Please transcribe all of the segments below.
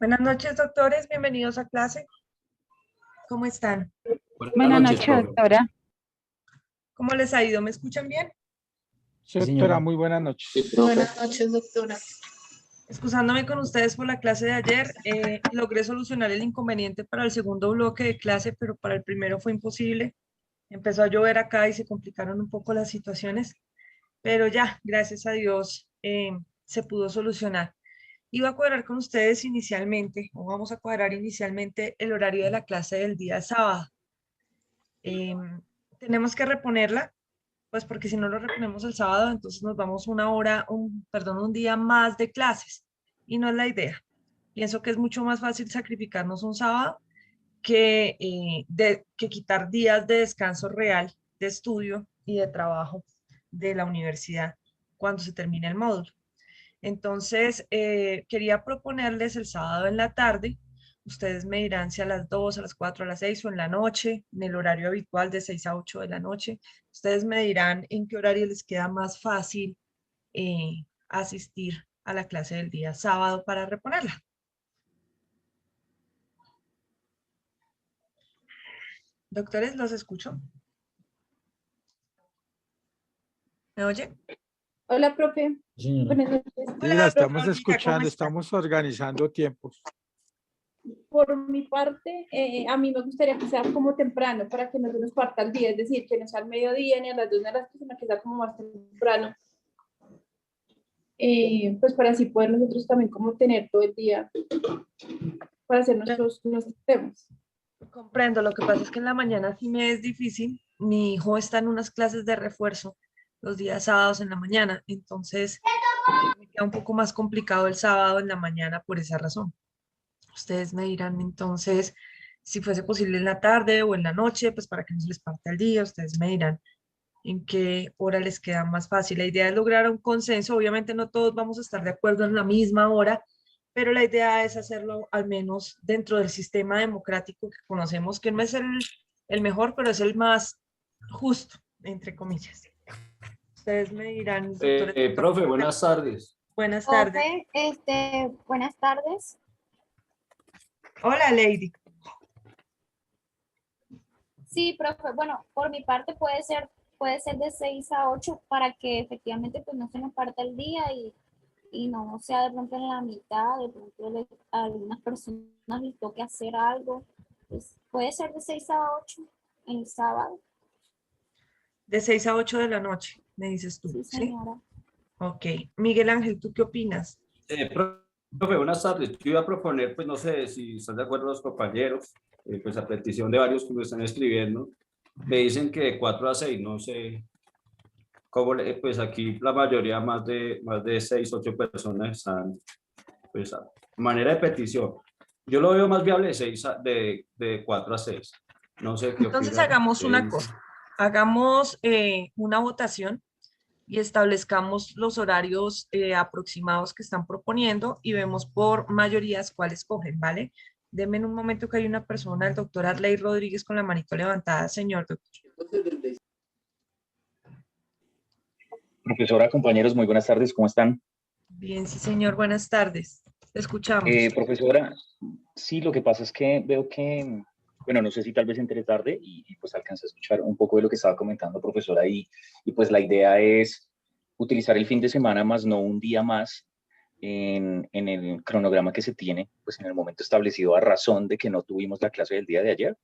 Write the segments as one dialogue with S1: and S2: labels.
S1: Buenas noches, doctores. Bienvenidos a clase. ¿Cómo están?
S2: Buenas
S3: Buenas
S2: noches,
S3: noches,
S2: profe.
S3: doctora.
S1: ¿Cómo les ha ido? ¿Me escuchan bien?
S2: Sí,
S4: Doctora,
S2: señora.
S4: muy buenas noches.
S2: Sí, profe.
S5: Buenas noches, doctora.
S1: Excusándome con ustedes por la clase de ayer, logré solucionar el inconveniente para el segundo bloque de clase, pero para el primero fue imposible. Empezó a llover acá y se complicaron un poco las situaciones, pero ya, gracias a Dios, se pudo solucionar. Iba a cuadrar con ustedes inicialmente, o vamos a cuadrar inicialmente el horario de la clase del día sábado. Tenemos que reponerla, pues porque si no lo reponemos el sábado, entonces nos vamos un día más de clases y no es la idea. Pienso que es mucho más fácil sacrificarnos un sábado que quitar días de descanso real, de estudio y de trabajo de la universidad cuando se termine el módulo. Entonces, quería proponerles el sábado en la tarde. Ustedes me dirán si a las 2, a las 4, a las 6 o en la noche, en el horario habitual de 6 a 8 de la noche. Ustedes me dirán en qué horario les queda más fácil asistir a la clase del día sábado para reponerla. Doctores, los escucho. ¿Me oye?
S5: Hola, profe.
S2: Sí, señora.
S5: Buenas noches.
S4: Sí,
S1: Hola,
S4: la
S1: profe
S4: estamos
S1: Olvida, ¿cómo
S4: escuchando,
S1: está?
S4: estamos organizando tiempos.
S5: Por mi parte, a mí me gustaría que sea como temprano para que no se nos parta el día, es decir, que no sea al mediodía ni a las 2 de la tarde, sino que sea como más temprano. Pues para así poder nosotros también como tener todo el día para hacer nuestros temas.
S1: Comprendo, lo que pasa es que en la mañana sí me es difícil. Mi hijo está en unas clases de refuerzo los días sábados en la mañana, entonces me queda un poco más complicado el sábado en la mañana por esa razón. Ustedes me dirán entonces si fuese posible en la tarde o en la noche, pues para que no se les parte el día, ustedes me dirán en qué hora les queda más fácil. La idea es lograr un consenso, obviamente no todos vamos a estar de acuerdo en la misma hora, pero la idea es hacerlo al menos dentro del sistema democrático que conocemos, que no es el mejor, pero es el más justo, entre comillas. Ustedes me dirán, doctores.
S2: Profe, buenas tardes.
S1: Buenas tardes.
S6: Profe, buenas tardes.
S1: Hola, Lady.
S6: Sí, profe, bueno, por mi parte puede ser de 6 a 8 para que efectivamente pues no se nos parta el día y no sea de pronto en la mitad, de pronto a algunas personas les toque hacer algo. Pues, puede ser de 6 a 8 el sábado.
S1: De 6 a 8 de la noche, me dices tú,
S6: Sí,
S1: ¿sí?
S6: señora.
S1: Ok. Miguel Ángel, ¿tú qué opinas?
S2: Profe, buenas tardes. Yo iba a proponer, pues no sé si están de acuerdo los compañeros, pues a petición de varios que me están escribiendo, me dicen que de 4 a 6, no sé cómo, pues aquí la mayoría, más de 6, 8 personas están, pues a manera de petición. Yo lo veo más viable de 4 a 6. No sé qué
S1: Entonces
S2: opinan
S1: hagamos una
S2: ustedes.
S1: cosa. Hagamos una votación y establezcamos los horarios aproximados que están proponiendo y vemos por mayorías cuáles cogen, ¿vale? Denme en un momento que hay una persona, el doctor Arley Rodríguez, con la manito levantada. Señor doctor.
S7: Profesora, compañeros, muy buenas tardes, ¿cómo están?
S1: Bien, sí, señor. Buenas tardes. Te escuchamos.
S7: Profesora, sí, lo que pasa es que veo que, bueno, no sé si tal vez entré tarde y pues alcancé a escuchar un poco de lo que estaba comentando, profesora, y pues la idea es utilizar el fin de semana más no un día más en el cronograma que se tiene, pues en el momento establecido a razón de que no tuvimos la clase del día de ayer.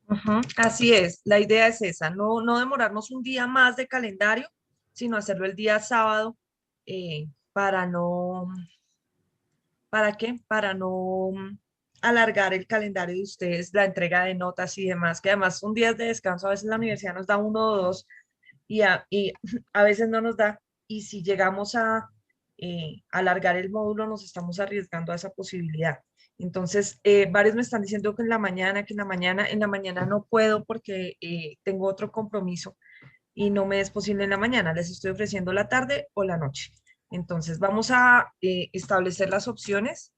S1: Ujú, así es, la idea es esa, no demorarnos un día más de calendario, sino hacerlo el día sábado para no, ¿para qué? Para no alargar el calendario de ustedes, la entrega de notas y demás, que además son días de descanso, a veces la universidad nos da uno o dos y a veces no nos da, y si llegamos a alargar el módulo nos estamos arriesgando a esa posibilidad. Entonces, varios me están diciendo que en la mañana no puedo porque tengo otro compromiso y no me es posible en la mañana. Les estoy ofreciendo la tarde o la noche. Entonces, vamos a establecer las opciones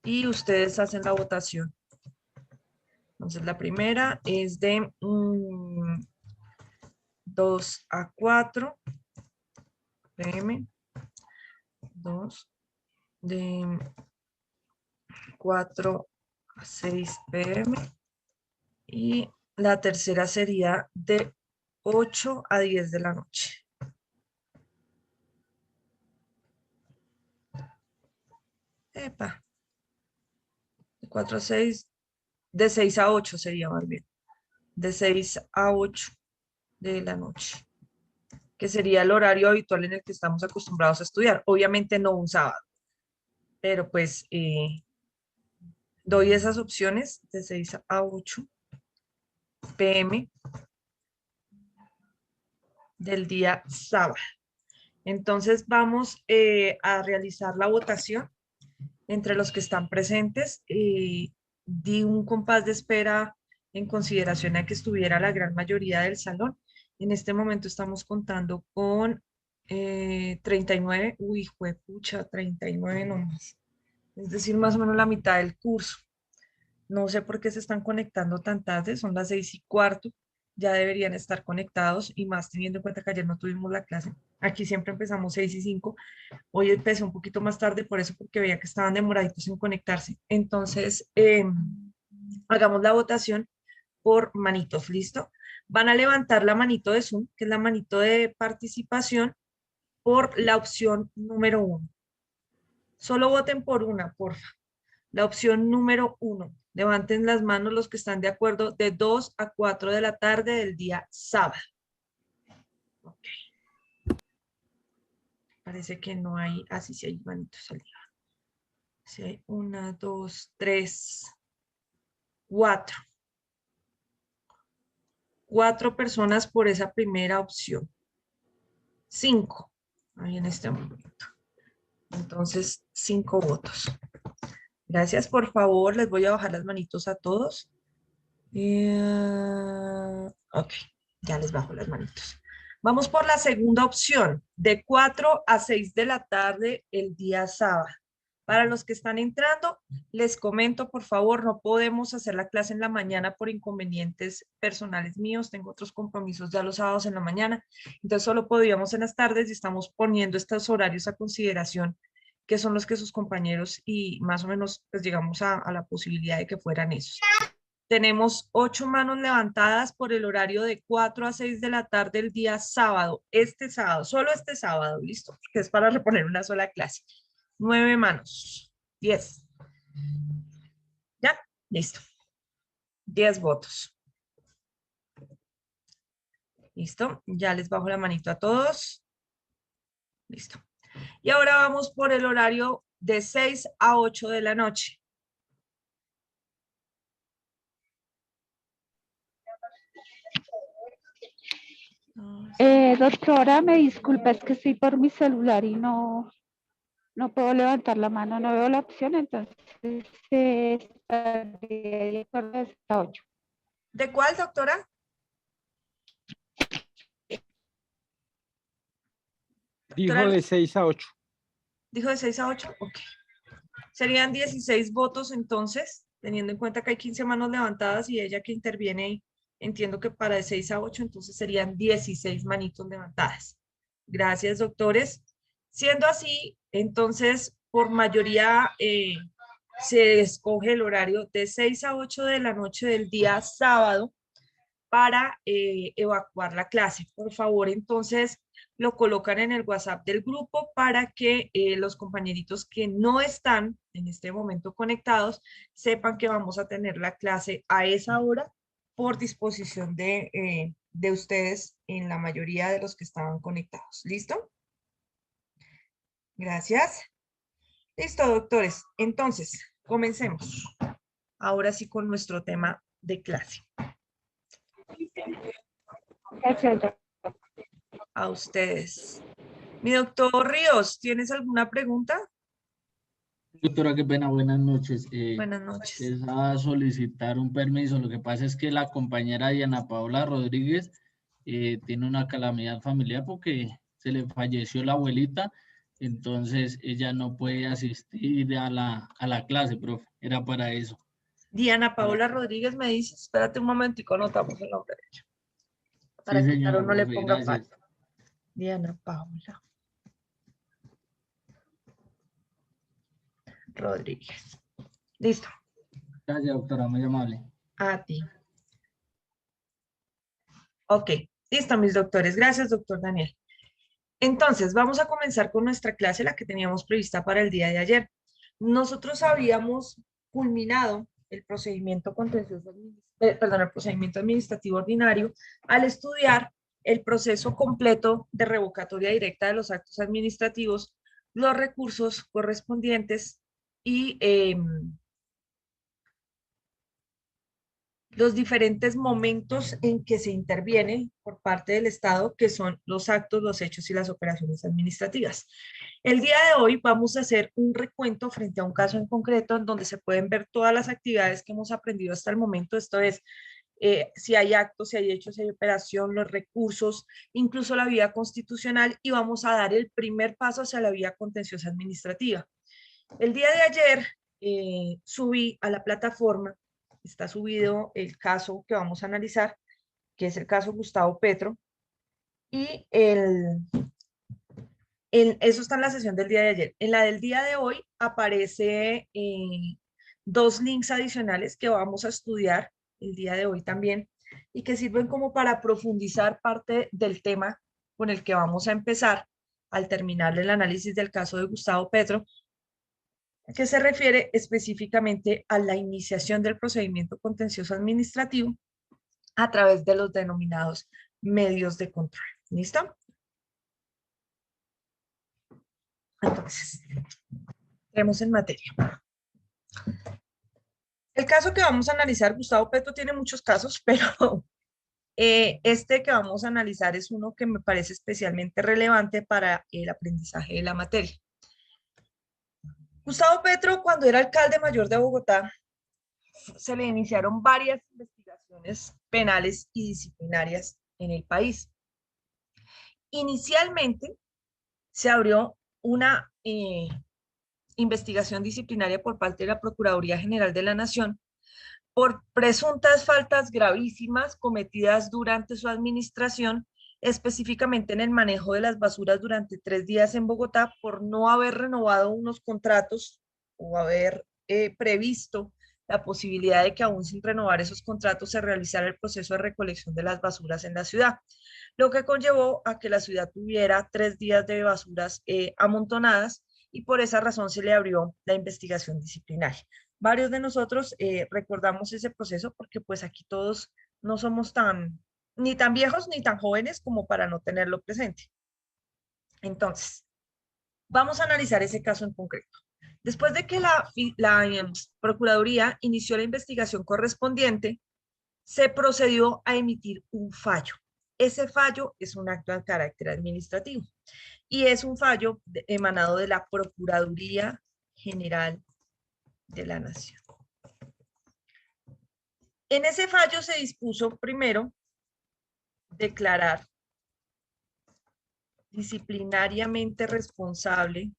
S1: y ustedes hacen la votación. Entonces, la primera es de 2 a 4 pm. 2, de 4 a 6 p.m. y la tercera sería de 8 a 10 de la noche. Epa. De 4 a 6, de 6 a 8 sería más bien. De 6 a 8 de la noche, que sería el horario habitual en el que estamos acostumbrados a estudiar. Obviamente no un sábado, pero pues doy esas opciones de 6 a 8 p.m. del día sábado. Entonces vamos a realizar la votación entre los que están presentes. Di un compás de espera en consideración a que estuviera la gran mayoría del salón. En este momento estamos contando con 39, uy, juepucha, 39 nomás. Es decir, más o menos la mitad del curso. No sé por qué se están conectando tan tarde, son las 6:15, ya deberían estar conectados y más teniendo en cuenta que ayer no tuvimos la clase. Aquí siempre empezamos 6:05. Hoy empecé un poquito más tarde por eso, porque veía que estaban demoraditos en conectarse. Entonces, hagamos la votación por manitos, ¿listo? Van a levantar la manito de Zoom, que es la manito de participación, por la opción número 1. Solo voten por una, porfa. La opción número 1. Levanten las manos los que están de acuerdo de 2 a 4 de la tarde del día sábado. Ok. Parece que no hay, así sí hay manitos arriba. Sí hay 1, 2, 3, 4. 4 personas por esa primera opción. 5 ahí en este momento. Entonces, 5 votos. Gracias, por favor, les voy a bajar las manitos a todos. Ok, ya les bajo las manitos. Vamos por la segunda opción, de 4 a 6 de la tarde el día sábado. Para los que están entrando, les comento, por favor, no podemos hacer la clase en la mañana por inconvenientes personales míos. Tengo otros compromisos ya los sábados en la mañana. Entonces, solo podríamos en las tardes y estamos poniendo estos horarios a consideración, que son los que sus compañeros y más o menos pues llegamos a la posibilidad de que fueran esos. Tenemos 8 manos levantadas por el horario de 4 a 6 de la tarde el día sábado. Este sábado, solo este sábado, listo, que es para reponer una sola clase. 9 manos. 10. ¿Ya? Listo. 10 votos. ¿Listo? Ya les bajo la manito a todos. Listo. Y ahora vamos por el horario de 6 a 8 de la noche.
S3: Doctora, me disculpa, es que estoy por mi celular y no puedo levantar la mano, no veo la opción, entonces estaría de acuerdo hasta 8.
S1: ¿De cuál, doctora?
S4: Dijo de 6 a 8.
S1: ¿Dijo de 6 a 8? Ok. Serían 16 votos entonces, teniendo en cuenta que hay 15 manos levantadas y ella que interviene, entiendo que para de 6 a 8, entonces serían 16 manitos levantadas. Gracias, doctores. Siendo así, entonces, por mayoría se escoge el horario de 6 a 8 de la noche del día sábado para evacuar la clase. Por favor, entonces, lo colocan en el WhatsApp del grupo para que los compañeritos que no están en este momento conectados sepan que vamos a tener la clase a esa hora por disposición de ustedes en la mayoría de los que estaban conectados. ¿Listo? Gracias. Listo, doctores. Entonces, comencemos. Ahora sí con nuestro tema de clase.
S3: Gracias.
S1: A ustedes. Mi doctor Ríos, ¿tienes alguna pregunta?
S8: Doctora, qué pena, buenas noches.
S1: Buenas noches.
S8: Es a solicitar un permiso. Lo que pasa es que la compañera Diana Paola Rodríguez tiene una calamidad familiar porque se le falleció la abuelita, entonces ella no puede asistir a la clase, profe. Era para eso.
S1: Diana Paola Rodríguez me dice, espérate un momentico, anotamos el nombre de ella. Para
S8: Sí,
S1: que
S8: señora,
S1: Caro no le
S8: profe,
S1: ponga
S8: gracias.
S1: falta. Diana Paola. Rodríguez. Listo.
S8: Gracias, doctora, muy amable.
S1: A ti. Ok, listo, mis doctores. Gracias, doctor Daniel. Entonces, vamos a comenzar con nuestra clase, la que teníamos prevista para el día de ayer. Nosotros habíamos culminado el procedimiento contencioso, el procedimiento administrativo ordinario al estudiar el proceso completo de revocatoria directa de los actos administrativos, los recursos correspondientes y los diferentes momentos en que se interviene por parte del Estado, que son los actos, los hechos y las operaciones administrativas. El día de hoy vamos a hacer un recuento frente a un caso en concreto en donde se pueden ver todas las actividades que hemos aprendido hasta el momento. Esto es, si hay actos, si hay hechos, si hay operación, los recursos, incluso la vía constitucional, y vamos a dar el primer paso hacia la vía contenciosa administrativa. El día de ayer subí a la plataforma, está subido el caso que vamos a analizar, que es el caso Gustavo Petro, y eso está en la sesión del día de ayer. En la del día de hoy aparece 2 links adicionales que vamos a estudiar el día de hoy también, y que sirven como para profundizar parte del tema con el que vamos a empezar al terminar el análisis del caso de Gustavo Petro, que se refiere específicamente a la iniciación del procedimiento contencioso administrativo a través de los denominados medios de control. ¿Listo? Entonces, entremos en materia. El caso que vamos a analizar, Gustavo Petro tiene muchos casos, pero este que vamos a analizar es uno que me parece especialmente relevante para el aprendizaje de la materia. Gustavo Petro, cuando era alcalde mayor de Bogotá, se le iniciaron varias investigaciones penales y disciplinarias en el país. Inicialmente se abrió una investigación disciplinaria por parte de la Procuraduría General de la Nación por presuntas faltas gravísimas cometidas durante su administración, específicamente en el manejo de las basuras durante 3 días en Bogotá, por no haber renovado unos contratos o haber previsto la posibilidad de que aún sin renovar esos contratos se realizara el proceso de recolección de las basuras en la ciudad, lo que conllevó a que la ciudad tuviera 3 días de basuras amontonadas, y por esa razón se le abrió la investigación disciplinaria. Varios de nosotros recordamos ese proceso porque pues aquí todos no somos ni tan viejos ni tan jóvenes como para no tenerlo presente. Entonces, vamos a analizar ese caso en concreto. Después de que la Procuraduría inició la investigación correspondiente, se procedió a emitir un fallo. Ese fallo es un acto de carácter administrativo y es un fallo emanado de la Procuraduría General de la Nación. En ese fallo se dispuso primero declarar disciplinariamente responsable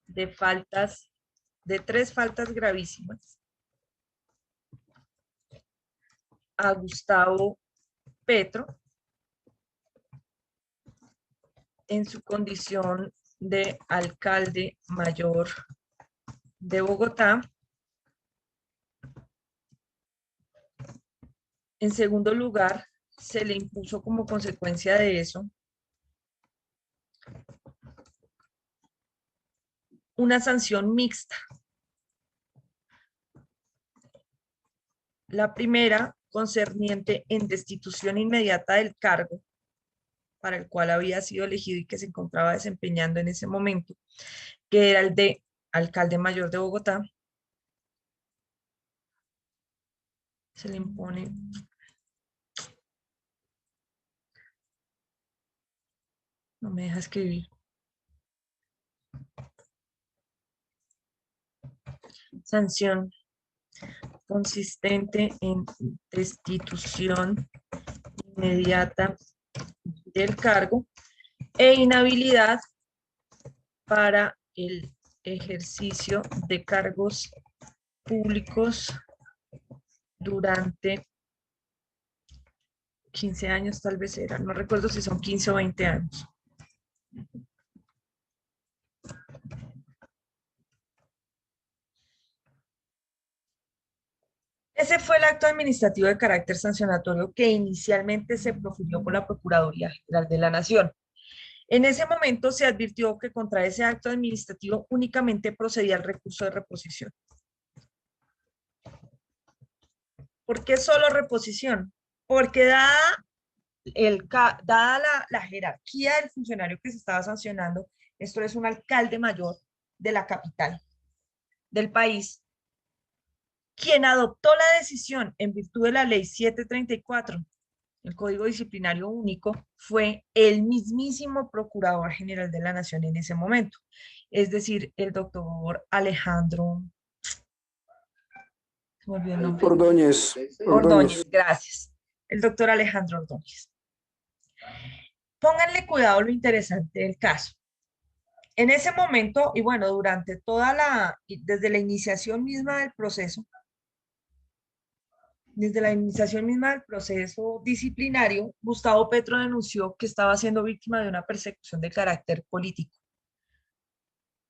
S1: de 3 faltas gravísimas a Gustavo Petro en su condición de alcalde mayor de Bogotá. En segundo lugar, se le impuso como consecuencia de eso una sanción mixta. La primera, concerniente en destitución inmediata del cargo para el cual había sido elegido y que se encontraba desempeñando en ese momento, que era el de alcalde mayor de Bogotá. Se le impone no me deja escribir. Sanción consistente en destitución inmediata del cargo e inhabilidad para el ejercicio de cargos públicos durante 15 años, tal vez era, no recuerdo si son 15 o 20 años. Ese fue el acto administrativo de carácter sancionatorio que inicialmente se profirió por la Procuraduría General de la Nación. En ese momento se advirtió que contra ese acto administrativo únicamente procedía el recurso de reposición. ¿Por qué solo reposición? Porque dada la jerarquía del funcionario que se estaba sancionando, esto es un alcalde mayor de la capital del país, quien adoptó la decisión en virtud de la ley 734, el Código Disciplinario Único, fue el mismísimo Procurador General de la Nación en ese momento, es decir, el doctor Alejandro
S9: Ordóñez.
S1: Ordóñez, gracias. El doctor Alejandro Ordóñez. Pónganle cuidado lo interesante del caso. En ese momento, y bueno, durante desde la iniciación misma del proceso, disciplinario, Gustavo Petro denunció que estaba siendo víctima de una persecución de carácter político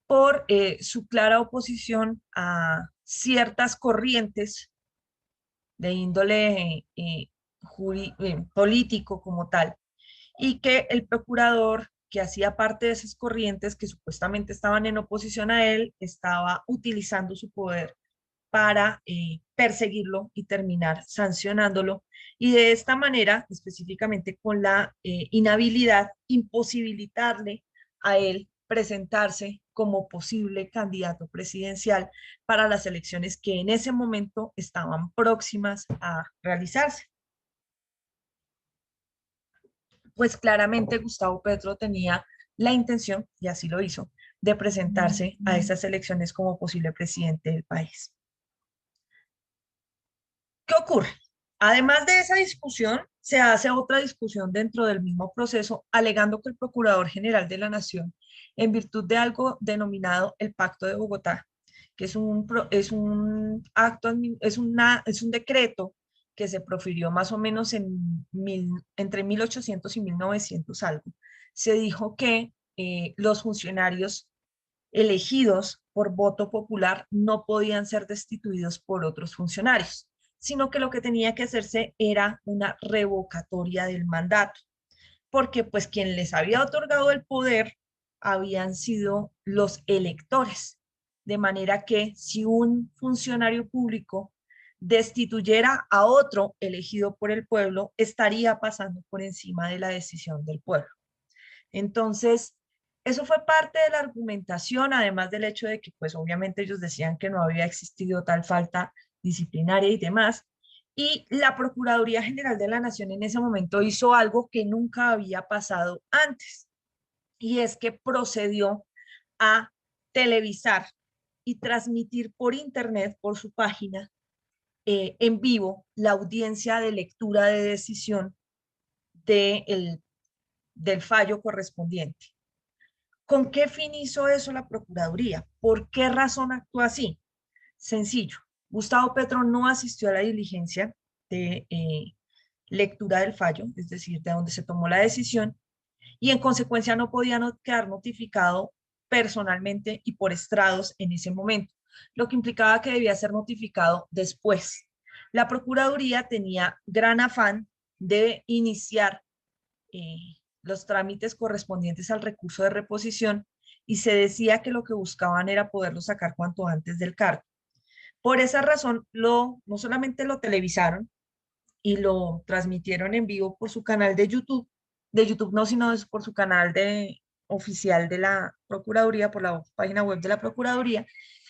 S1: por su clara oposición a ciertas corrientes de índole político como tal, y que el procurador que hacía parte de esas corrientes que supuestamente estaban en oposición a él, estaba utilizando su poder para perseguirlo y terminar sancionándolo, y de esta manera, específicamente con la inhabilidad, imposibilitarle a él presentarse como posible candidato presidencial para las elecciones que en ese momento estaban próximas a realizarse. Pues claramente Gustavo Petro tenía la intención, y así lo hizo, de presentarse a estas elecciones como posible presidente del país. ¿Qué ocurre? Además de esa discusión, se hace otra discusión dentro del mismo proceso, alegando que el Procurador General de la Nación, en virtud de algo denominado el Pacto de Bogotá, que es un decreto que se profirió más o menos entre 1800 y 1900 algo, se dijo que los funcionarios elegidos por voto popular no podían ser destituidos por otros funcionarios, sino que lo que tenía que hacerse era una revocatoria del mandato, porque pues quien les había otorgado el poder habían sido los electores, de manera que si un funcionario público destituyera a otro elegido por el pueblo, estaría pasando por encima de la decisión del pueblo. Entonces, eso fue parte de la argumentación, además del hecho de que, pues obviamente ellos decían que no había existido tal falta disciplinaria y demás, y la Procuraduría General de la Nación en ese momento hizo algo que nunca había pasado antes, y es que procedió a televisar y transmitir por internet, por su página, en vivo, la audiencia de lectura de decisión del fallo correspondiente. ¿Con qué fin hizo eso la Procuraduría? ¿Por qué razón actuó así? Sencillo. Gustavo Petro no asistió a la diligencia de lectura del fallo, es decir, de donde se tomó la decisión, y en consecuencia no podía quedar notificado personalmente y por estrados en ese momento, lo que implicaba que debía ser notificado después. La Procuraduría tenía gran afán de iniciar los trámites correspondientes al recurso de reposición, y se decía que lo que buscaban era poderlo sacar cuanto antes del cargo. Por esa razón, no solamente lo televisaron y lo transmitieron en vivo por su canal de YouTube no, sino por su canal oficial de la Procuraduría, por la página web de la Procuraduría,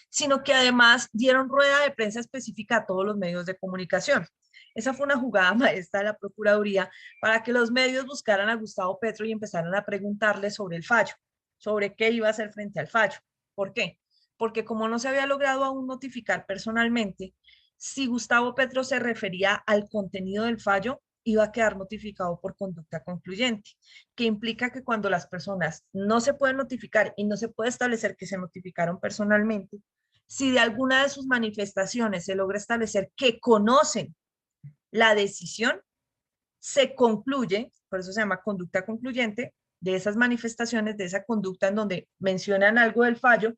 S1: sino que además dieron rueda de prensa específica a todos los medios de comunicación. Esa fue una jugada maestra de la Procuraduría para que los medios buscaran a Gustavo Petro y empezaran a preguntarle sobre el fallo, sobre qué iba a hacer frente al fallo. ¿Por qué? Porque como no se había logrado aún notificar personalmente, si Gustavo Petro se refería al contenido del fallo, iba a quedar notificado por conducta concluyente, que implica que cuando las personas no se pueden notificar y no se puede establecer que se notificaron personalmente, si de alguna de sus manifestaciones se logra establecer que conocen la decisión, se concluye, por eso se llama conducta concluyente, de esas manifestaciones, de esa conducta en donde mencionan algo del fallo,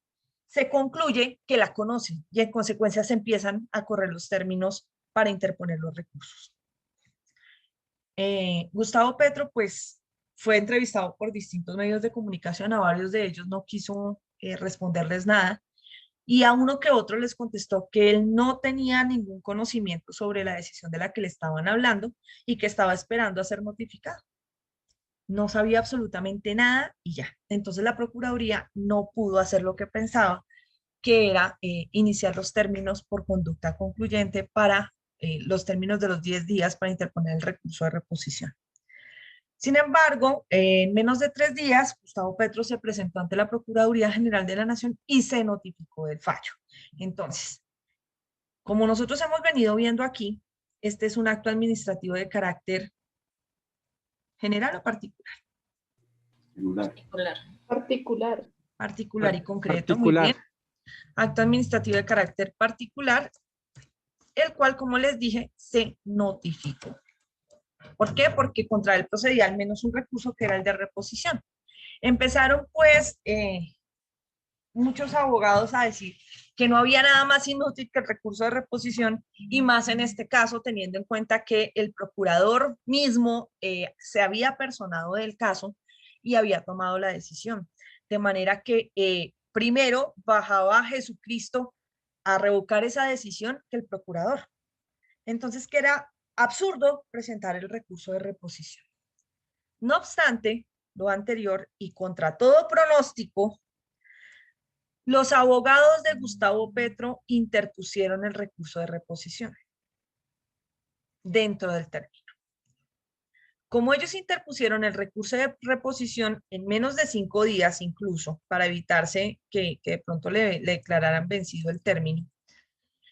S1: se concluye que la conocen y en consecuencia se empiezan a correr los términos para interponer los recursos. Gustavo Petro, pues, fue entrevistado por distintos medios de comunicación, a varios de ellos no quiso responderles nada, y a uno que otro les contestó que él no tenía ningún conocimiento sobre la decisión de la que le estaban hablando y que estaba esperando a ser notificado. No sabía absolutamente nada y ya. Entonces la Procuraduría no pudo hacer lo que pensaba, que era iniciar los términos por conducta concluyente para los términos de los 10 días para interponer el recurso de reposición. Sin embargo, en menos de 3 días, Gustavo Petro se presentó ante la Procuraduría General de la Nación y se notificó del fallo. Entonces, como nosotros hemos venido viendo aquí, este es un acto administrativo de carácter general o particular. Particular y concreto, muy bien. Acto administrativo de carácter particular, el cual, como les dije, se notificó. ¿Por qué? Porque contra él procedía al menos un recurso que era el de reposición. Empezaron pues muchos abogados a decir que no había nada más inútil que el recurso de reposición, y más en este caso teniendo en cuenta que el procurador mismo se había personado del caso y había tomado la decisión. De manera que primero bajaba a Jesucristo a revocar esa decisión que el procurador. Entonces, que era absurdo presentar el recurso de reposición. No obstante lo anterior y contra todo pronóstico, los abogados de Gustavo Petro interpusieron el recurso de reposición dentro del término. Como ellos interpusieron el recurso de reposición en menos de 5 días incluso, para evitarse que de pronto le declararan vencido el término,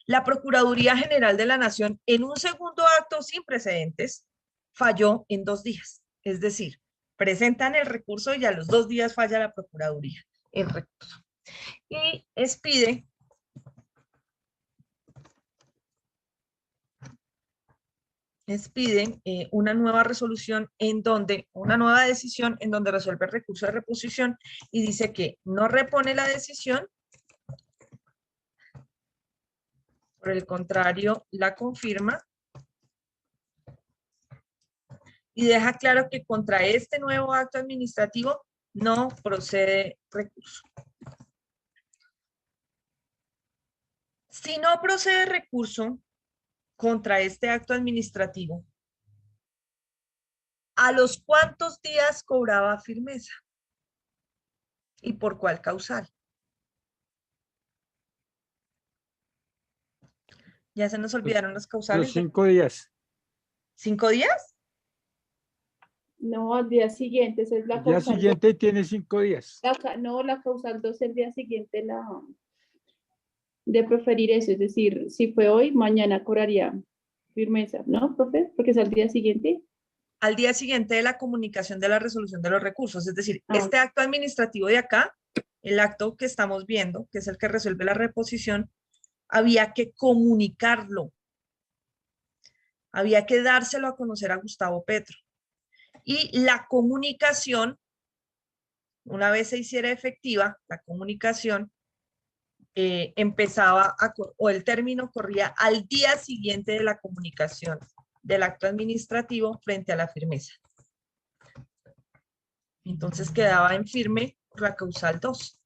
S1: la Procuraduría General de la Nación, en un segundo acto sin precedentes, falló en 2 días. Es decir, presentan el recurso y a los 2 días falla la Procuraduría el recurso. Y expide una nueva resolución una nueva decisión en donde resuelve el recurso de reposición y dice que no repone la decisión, por el contrario, la confirma y deja claro que contra este nuevo acto administrativo no procede recurso. Si no procede recurso contra este acto administrativo, ¿a los cuántos días cobraba firmeza? ¿Y por cuál causal? Ya se nos olvidaron los causales.
S4: Los 5 días.
S1: ¿5 días?
S5: No, al día siguiente, esa es la
S4: El día
S5: causal
S4: siguiente tiene 5 días.
S5: no, la causal 2 el día siguiente de proferir eso, es decir, si fue hoy, mañana cobraría firmeza, ¿no, profe? Porque es al día siguiente.
S1: Al día siguiente de la comunicación de la resolución de los recursos, es decir, este acto administrativo de acá, el acto que estamos viendo, que es el que resuelve la reposición, había que comunicarlo, había que dárselo a conocer a Gustavo Petro. Y la comunicación, una vez se hiciera efectiva, la comunicación o el término corría al día siguiente de la comunicación del acto administrativo frente a la firmeza. Entonces quedaba en firme la causal 2,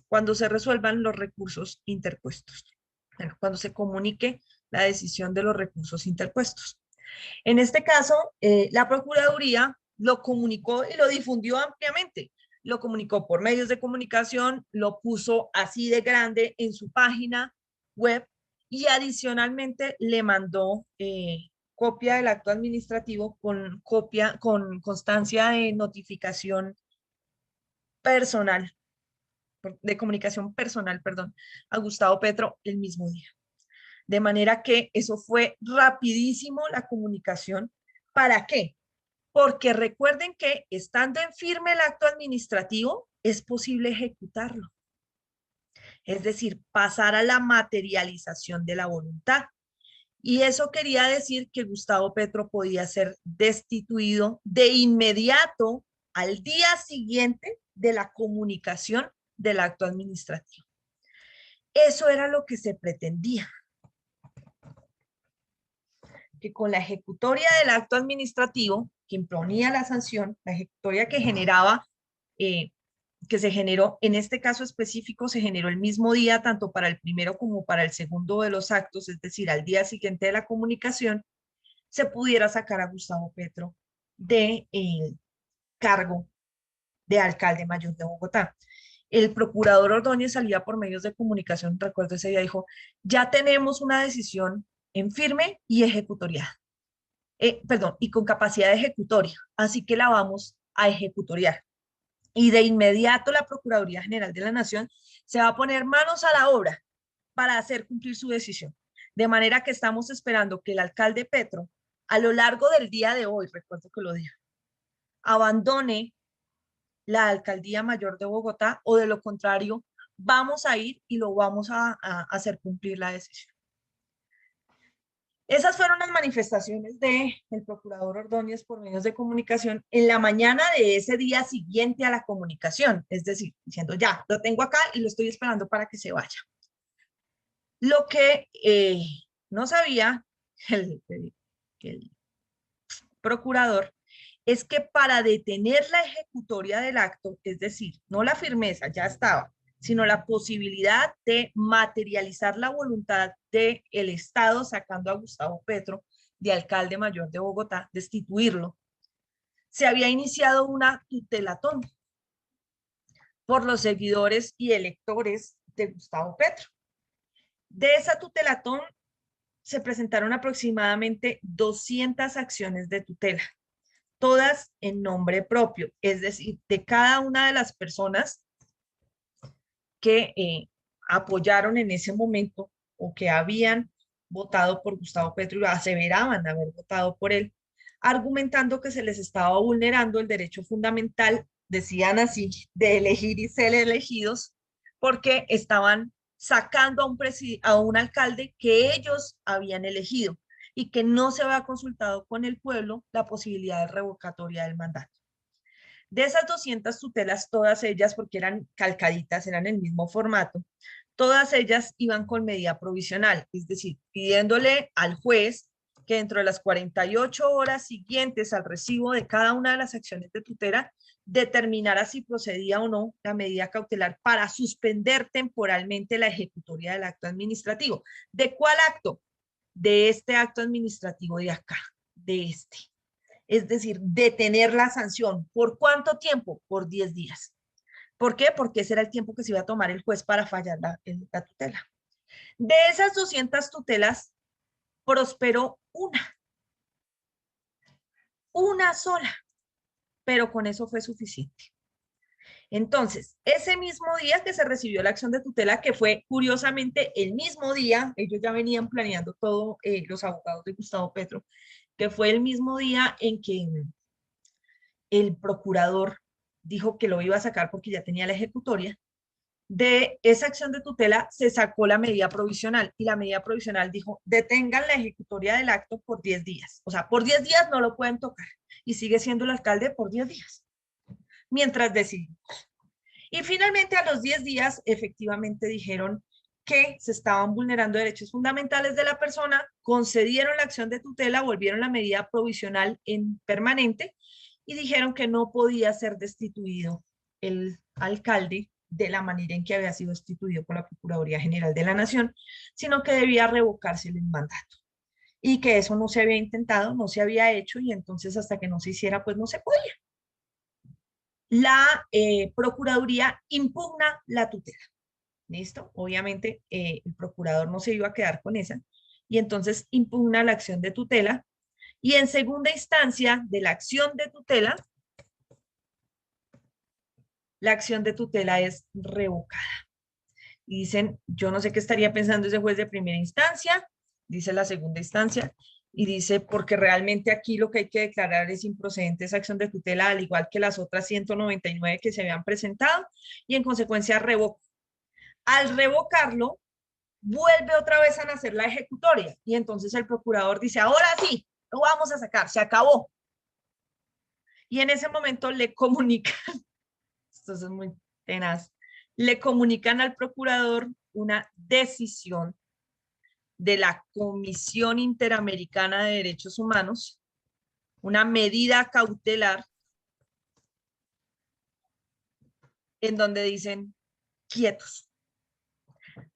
S1: cuando se resuelvan los recursos interpuestos. Bueno, cuando se comunique la decisión de los recursos interpuestos. En este caso, la Procuraduría lo comunicó y lo difundió ampliamente. Lo comunicó por medios de comunicación, lo puso así de grande en su página web y adicionalmente le mandó copia del acto administrativo con constancia de notificación personal, de comunicación personal, perdón, a Gustavo Petro el mismo día. De manera que eso fue rapidísimo la comunicación. ¿Para qué? Porque recuerden que estando en firme el acto administrativo, es posible ejecutarlo. Es decir, pasar a la materialización de la voluntad. Y eso quería decir que Gustavo Petro podía ser destituido de inmediato al día siguiente de la comunicación del acto administrativo. Eso era lo que se pretendía. que con la ejecutoria del acto administrativo que imponía la sanción, la ejecutoria que generaba, que se generó, en este caso específico, se generó el mismo día, tanto para el primero como para el segundo de los actos, es decir, al día siguiente de la comunicación, se pudiera sacar a Gustavo Petro del cargo de alcalde mayor de Bogotá. El procurador Ordóñez salía por medios de comunicación, recuerdo ese día, dijo, ya tenemos una decisión en firme y ejecutoriada. Perdón, y con capacidad de ejecutoria, así que la vamos a ejecutoriar. Y de inmediato la Procuraduría General de la Nación se va a poner manos a la obra para hacer cumplir su decisión. De manera que estamos esperando que el alcalde Petro, a lo largo del día de hoy, recuerdo que lo dijo, abandone la alcaldía mayor de Bogotá, o de lo contrario, vamos a ir y lo vamos a hacer cumplir la decisión. Esas fueron las manifestaciones del procurador Ordóñez por medios de comunicación en la mañana de ese día siguiente a la comunicación, es decir, diciendo ya, lo tengo acá y lo estoy esperando para que se vaya. Lo que no sabía el procurador es que para detener la ejecutoria del acto, es decir, no la firmeza, ya estaba, sino la posibilidad de materializar la voluntad del Estado sacando a Gustavo Petro de alcalde mayor de Bogotá, destituirlo, se había iniciado una tutelatón por los seguidores y electores de Gustavo Petro. De esa tutelatón se presentaron aproximadamente 200 acciones de tutela, todas en nombre propio, es decir, de cada una de las personas que apoyaron en ese momento o que habían votado por Gustavo Petro y aseveraban haber votado por él, argumentando que se les estaba vulnerando el derecho fundamental, decían así, de elegir y ser elegidos, porque estaban sacando a un alcalde que ellos habían elegido y que no se había consultado con el pueblo la posibilidad de revocatoria del mandato. De esas 200 tutelas, todas ellas, porque eran calcaditas, eran el mismo formato, todas ellas iban con medida provisional, es decir, pidiéndole al juez que dentro de las 48 horas siguientes al recibo de cada una de las acciones de tutela, determinara si procedía o no la medida cautelar para suspender temporalmente la ejecutoria del acto administrativo. ¿De cuál acto? De este acto administrativo de acá, de este. Es decir, detener la sanción. ¿Por cuánto tiempo? Por 10 días. ¿Por qué? Porque ese era el tiempo que se iba a tomar el juez para fallar la tutela. De esas 200 tutelas, prosperó una sola, pero con eso fue suficiente. Entonces, ese mismo día que se recibió la acción de tutela, que fue curiosamente el mismo día, ellos ya venían planeando todo, los abogados de Gustavo Petro, que fue el mismo día en que el procurador dijo que lo iba a sacar porque ya tenía la ejecutoria, de esa acción de tutela se sacó la medida provisional, y la medida provisional dijo, detengan la ejecutoria del acto por 10 días. O sea, por 10 días no lo pueden tocar, y sigue siendo el alcalde por 10 días, mientras decidimos. Y finalmente a los 10 días, efectivamente dijeron que se estaban vulnerando derechos fundamentales de la persona, concedieron la acción de tutela, volvieron la medida provisional en permanente y dijeron que no podía ser destituido el alcalde de la manera en que había sido destituido por la Procuraduría General de la Nación, sino que debía revocarse el mandato. Y que eso no se había intentado, no se había hecho, y entonces hasta que no se hiciera, pues no se podía. La Procuraduría impugna la tutela. ¿Listo? Obviamente el procurador no se iba a quedar con esa, y entonces impugna la acción de tutela, y en segunda instancia de la acción de tutela, la acción de tutela es revocada. Y dicen, yo no sé qué estaría pensando ese juez de primera instancia, dice la segunda instancia, y dice, porque realmente aquí lo que hay que declarar es improcedente esa acción de tutela, al igual que las otras 199 que se habían presentado, y en consecuencia revoca. Al revocarlo, vuelve otra vez a nacer la ejecutoria, y entonces el procurador dice, ahora sí, lo vamos a sacar, se acabó. Y en ese momento le comunican, esto es muy tenaz, le comunican al procurador una decisión de la Comisión Interamericana de Derechos Humanos, una medida cautelar en donde dicen quietos.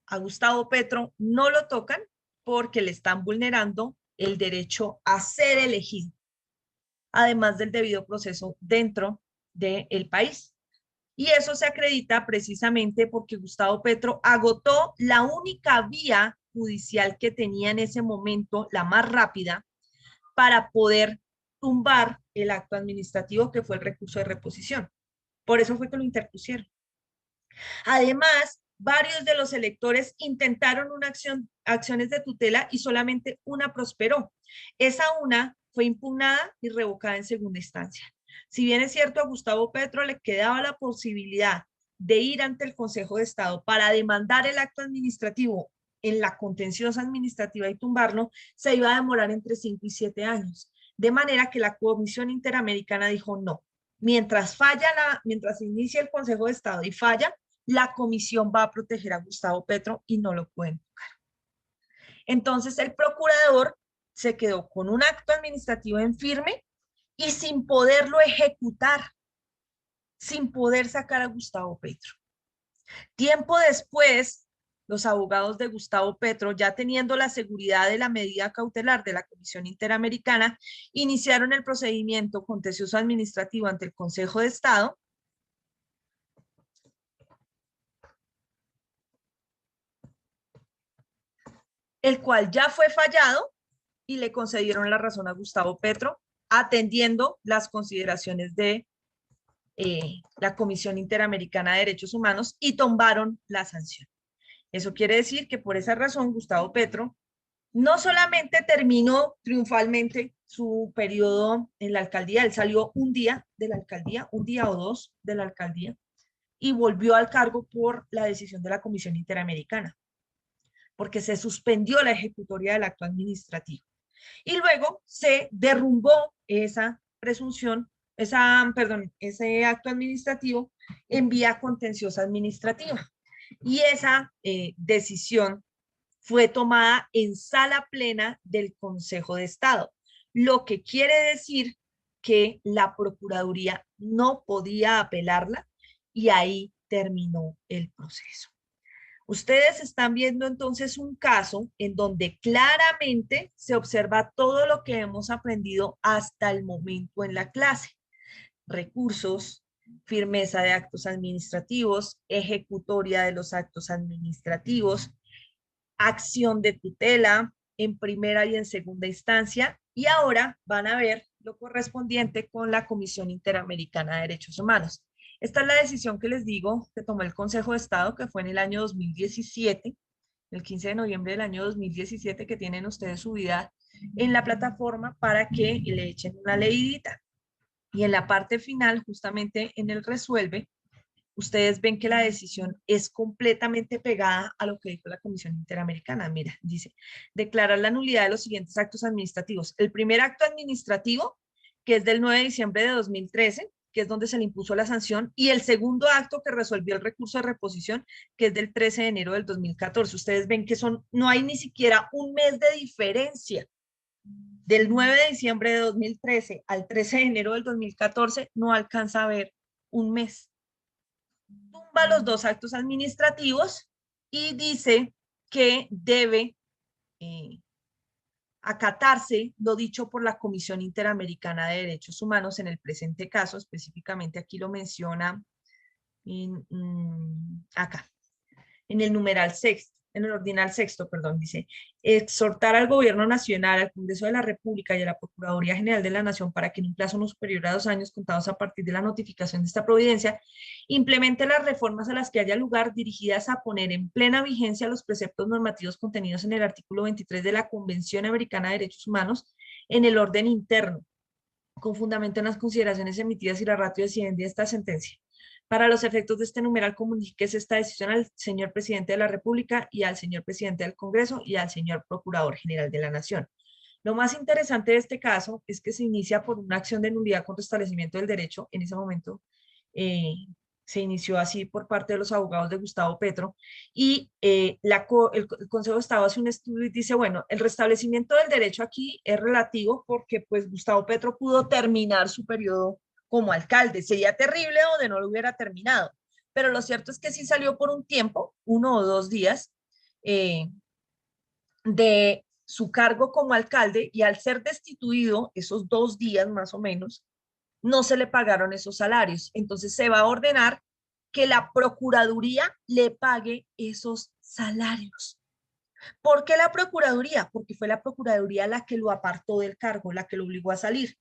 S1: A Gustavo Petro no lo tocan porque le están vulnerando el derecho a ser elegido, además del debido proceso dentro del país. Y eso se acredita precisamente porque Gustavo Petro agotó la única vía judicial que tenía en ese momento, la más rápida, para poder tumbar el acto administrativo que fue el recurso de reposición. Por eso fue que lo interpusieron. Además, varios de los electores intentaron acciones de tutela y solamente una prosperó. Esa una fue impugnada y revocada en segunda instancia. Si bien es cierto, a Gustavo Petro le quedaba la posibilidad de ir ante el Consejo de Estado para demandar el acto administrativo en la contenciosa administrativa y tumbarlo, se iba a demorar entre 5 y 7 años. De manera que la Comisión Interamericana dijo no. Mientras se inicia el Consejo de Estado y falla, la comisión va a proteger a Gustavo Petro y no lo pueden tocar. Entonces el procurador se quedó con un acto administrativo en firme y sin poderlo ejecutar, sin poder sacar a Gustavo Petro. Tiempo después, los abogados de Gustavo Petro, ya teniendo la seguridad de la medida cautelar de la Comisión Interamericana, iniciaron el procedimiento contencioso administrativo ante el Consejo de Estado, el cual ya fue fallado y le concedieron la razón a Gustavo Petro, atendiendo las consideraciones de la Comisión Interamericana de Derechos Humanos y tumbaron la sanción. Eso quiere decir que por esa razón Gustavo Petro no solamente terminó triunfalmente su periodo en la alcaldía, él salió un día de la alcaldía, un día o dos de la alcaldía, y volvió al cargo por la decisión de la Comisión Interamericana, porque se suspendió la ejecutoria del acto administrativo. Y luego se derrumbó esa presunción, ese acto administrativo en vía contenciosa administrativa. Y esa decisión fue tomada en sala plena del Consejo de Estado, lo que quiere decir que la Procuraduría no podía apelarla y ahí terminó el proceso. Ustedes están viendo entonces un caso en donde claramente se observa todo lo que hemos aprendido hasta el momento en la clase. Recursos, firmeza de actos administrativos, ejecutoria de los actos administrativos, acción de tutela en primera y en segunda instancia, y ahora van a ver lo correspondiente con la Comisión Interamericana de Derechos Humanos. Esta es la decisión que les digo que tomó el Consejo de Estado, que fue en el año 2017, el 15 de noviembre del año 2017, que tienen ustedes subida en la plataforma para que le echen una leidita. Y en la parte final, justamente en el resuelve, ustedes ven que la decisión es completamente pegada a lo que dijo la Comisión Interamericana. Mira, dice, declarar la nulidad de los siguientes actos administrativos. El primer acto administrativo, que es del 9 de diciembre de 2013, que es donde se le impuso la sanción, y el segundo acto que resolvió el recurso de reposición, que es del 13 de enero del 2014. Ustedes ven que no hay ni siquiera un mes de diferencia. Del 9 de diciembre de 2013 al 13 de enero del 2014 no alcanza a ver un mes. Tumba los dos actos administrativos y dice que debe acatarse lo dicho por la Comisión Interamericana de Derechos Humanos en el presente caso, específicamente aquí lo menciona acá, en el numeral sexto, en el ordinal sexto, perdón, dice, exhortar al Gobierno Nacional, al Congreso de la República y a la Procuraduría General de la Nación para que en un plazo no superior a 2 años contados a partir de la notificación de esta providencia, implemente las reformas a las que haya lugar dirigidas a poner en plena vigencia los preceptos normativos contenidos en el artículo 23 de la Convención Americana de Derechos Humanos en el orden interno, con fundamento en las consideraciones emitidas y la ratio decidente de esta sentencia. Para los efectos de este numeral, comuníquese esta decisión al señor Presidente de la República y al señor Presidente del Congreso y al señor Procurador General de la Nación. Lo más interesante de este caso es que se inicia por una acción de nulidad con restablecimiento del derecho, en ese momento Se inició así por parte de los abogados de Gustavo Petro y el Consejo de Estado hace un estudio y dice, bueno, el restablecimiento del derecho aquí es relativo porque pues Gustavo Petro pudo terminar su periodo como alcalde. Sería terrible donde no lo hubiera terminado, pero lo cierto es que sí salió por un tiempo, 1 o 2 días, de su cargo como alcalde y al ser destituido esos 2 días más o menos, no se le pagaron esos salarios. Entonces se va a ordenar que la Procuraduría le pague esos salarios. ¿Por qué la Procuraduría? Porque fue la Procuraduría la que lo apartó del cargo, la que lo obligó a salir.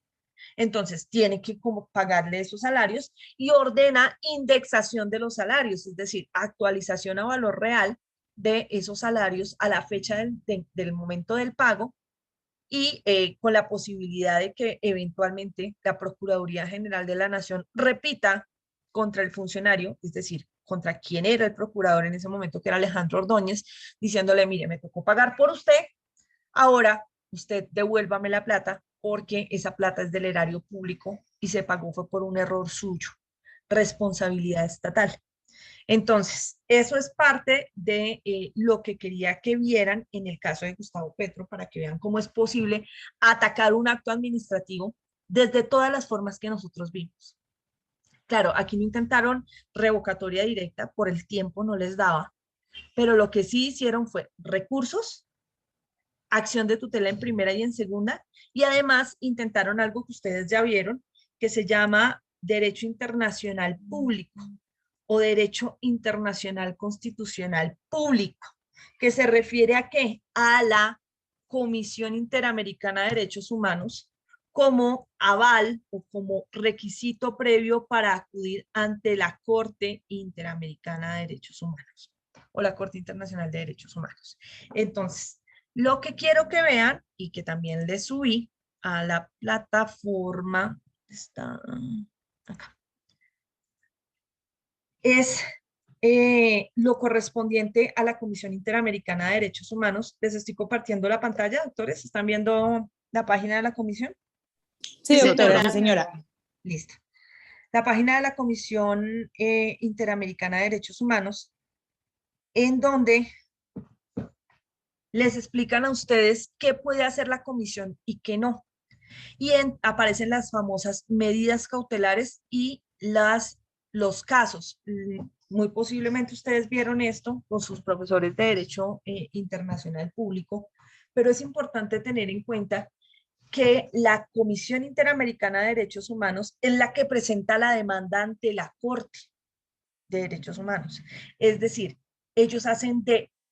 S1: Entonces tiene que como pagarle esos salarios y ordena indexación de los salarios, es decir, actualización a valor real de esos salarios a la fecha del momento del pago y con la posibilidad de que eventualmente la Procuraduría General de la Nación repita contra el funcionario, es decir, contra quien era el procurador en ese momento, que era Alejandro Ordóñez, diciéndole, mire, me tocó pagar por usted, ahora usted devuélvame la plata porque esa plata es del erario público y se pagó fue por un error suyo, responsabilidad estatal. Entonces, eso es parte de lo que quería que vieran en el caso de Gustavo Petro, para que vean cómo es posible atacar un acto administrativo desde todas las formas que nosotros vimos. Claro, aquí no intentaron revocatoria directa, por el tiempo no les daba, pero lo que sí hicieron fue recursos, acción de tutela en primera y en segunda, y además intentaron algo que ustedes ya vieron, que se llama derecho internacional público o derecho internacional constitucional público, que se refiere a qué? A la Comisión Interamericana de Derechos Humanos como aval o como requisito previo para acudir ante la Corte Interamericana de Derechos Humanos o la Corte Internacional de Derechos Humanos. Entonces, lo que quiero que vean y que también les subí a la plataforma, está acá, es lo correspondiente a la Comisión Interamericana de Derechos Humanos. Les estoy compartiendo la pantalla, doctores. ¿Están viendo la página de la comisión?
S10: Sí, doctora, sí, señora.
S1: Listo. La página de la Comisión Interamericana de Derechos Humanos, en donde les explican a ustedes qué puede hacer la comisión y qué no. Y aparecen las famosas medidas cautelares y los casos. Muy posiblemente ustedes vieron esto con sus profesores de Derecho Internacional Público, pero es importante tener en cuenta que la Comisión Interamericana de Derechos Humanos es la que presenta la demanda ante la Corte de Derechos Humanos. Es decir, ellos hacen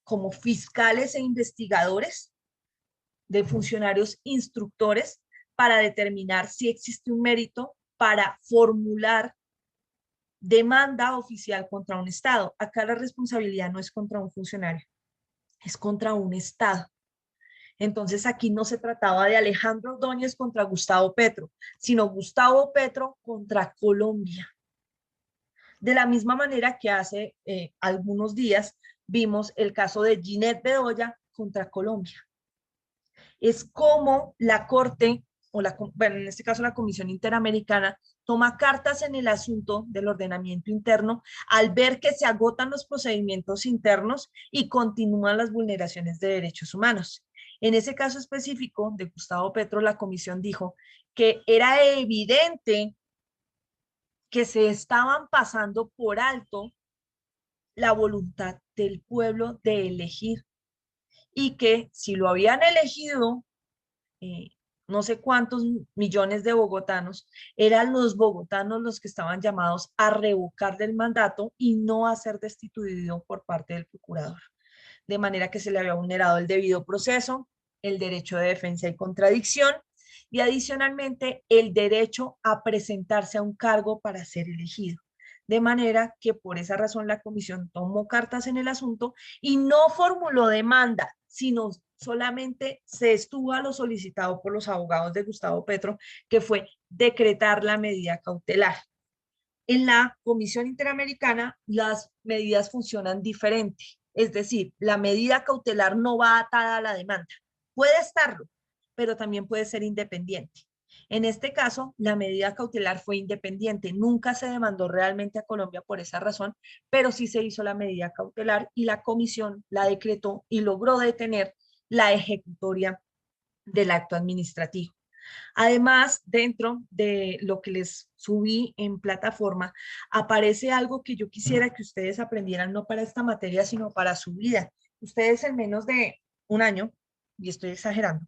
S1: como fiscales e investigadores, de funcionarios instructores, para determinar si existe un mérito para formular demanda oficial contra un Estado. Acá la responsabilidad no es contra un funcionario, es contra un Estado. Entonces aquí no se trataba de Alejandro Ordóñez contra Gustavo Petro, sino Gustavo Petro contra Colombia. De la misma manera que hace algunos días vimos el caso de Ginette Bedoya contra Colombia. Es como la Corte, bueno, en este caso la Comisión Interamericana, toma cartas en el asunto del ordenamiento interno al ver que se agotan los procedimientos internos y continúan las vulneraciones de derechos humanos. En ese caso específico de Gustavo Petro, la comisión dijo que era evidente que se estaban pasando por alto la voluntad del pueblo de elegir y que si lo habían elegido no sé cuántos millones de bogotanos, eran los bogotanos los que estaban llamados a revocar del mandato y no a ser destituido por parte del procurador. De manera que se le había vulnerado el debido proceso, el derecho de defensa y contradicción, y adicionalmente el derecho a presentarse a un cargo para ser elegido. De manera que por esa razón la comisión tomó cartas en el asunto y no formuló demanda, sino solamente se estuvo a lo solicitado por los abogados de Gustavo Petro, que fue decretar la medida cautelar. En la Comisión Interamericana las medidas funcionan diferente, es decir, la medida cautelar no va atada a la demanda. Puede estarlo, pero también puede ser independiente. En este caso, la medida cautelar fue independiente, nunca se demandó realmente a Colombia por esa razón, pero sí se hizo la medida cautelar y la comisión la decretó y logró detener la ejecutoria del acto administrativo. Además, dentro de lo que les subí en plataforma, aparece algo que yo quisiera que ustedes aprendieran, no para esta materia, sino para su vida. Ustedes en menos de un año, y estoy exagerando,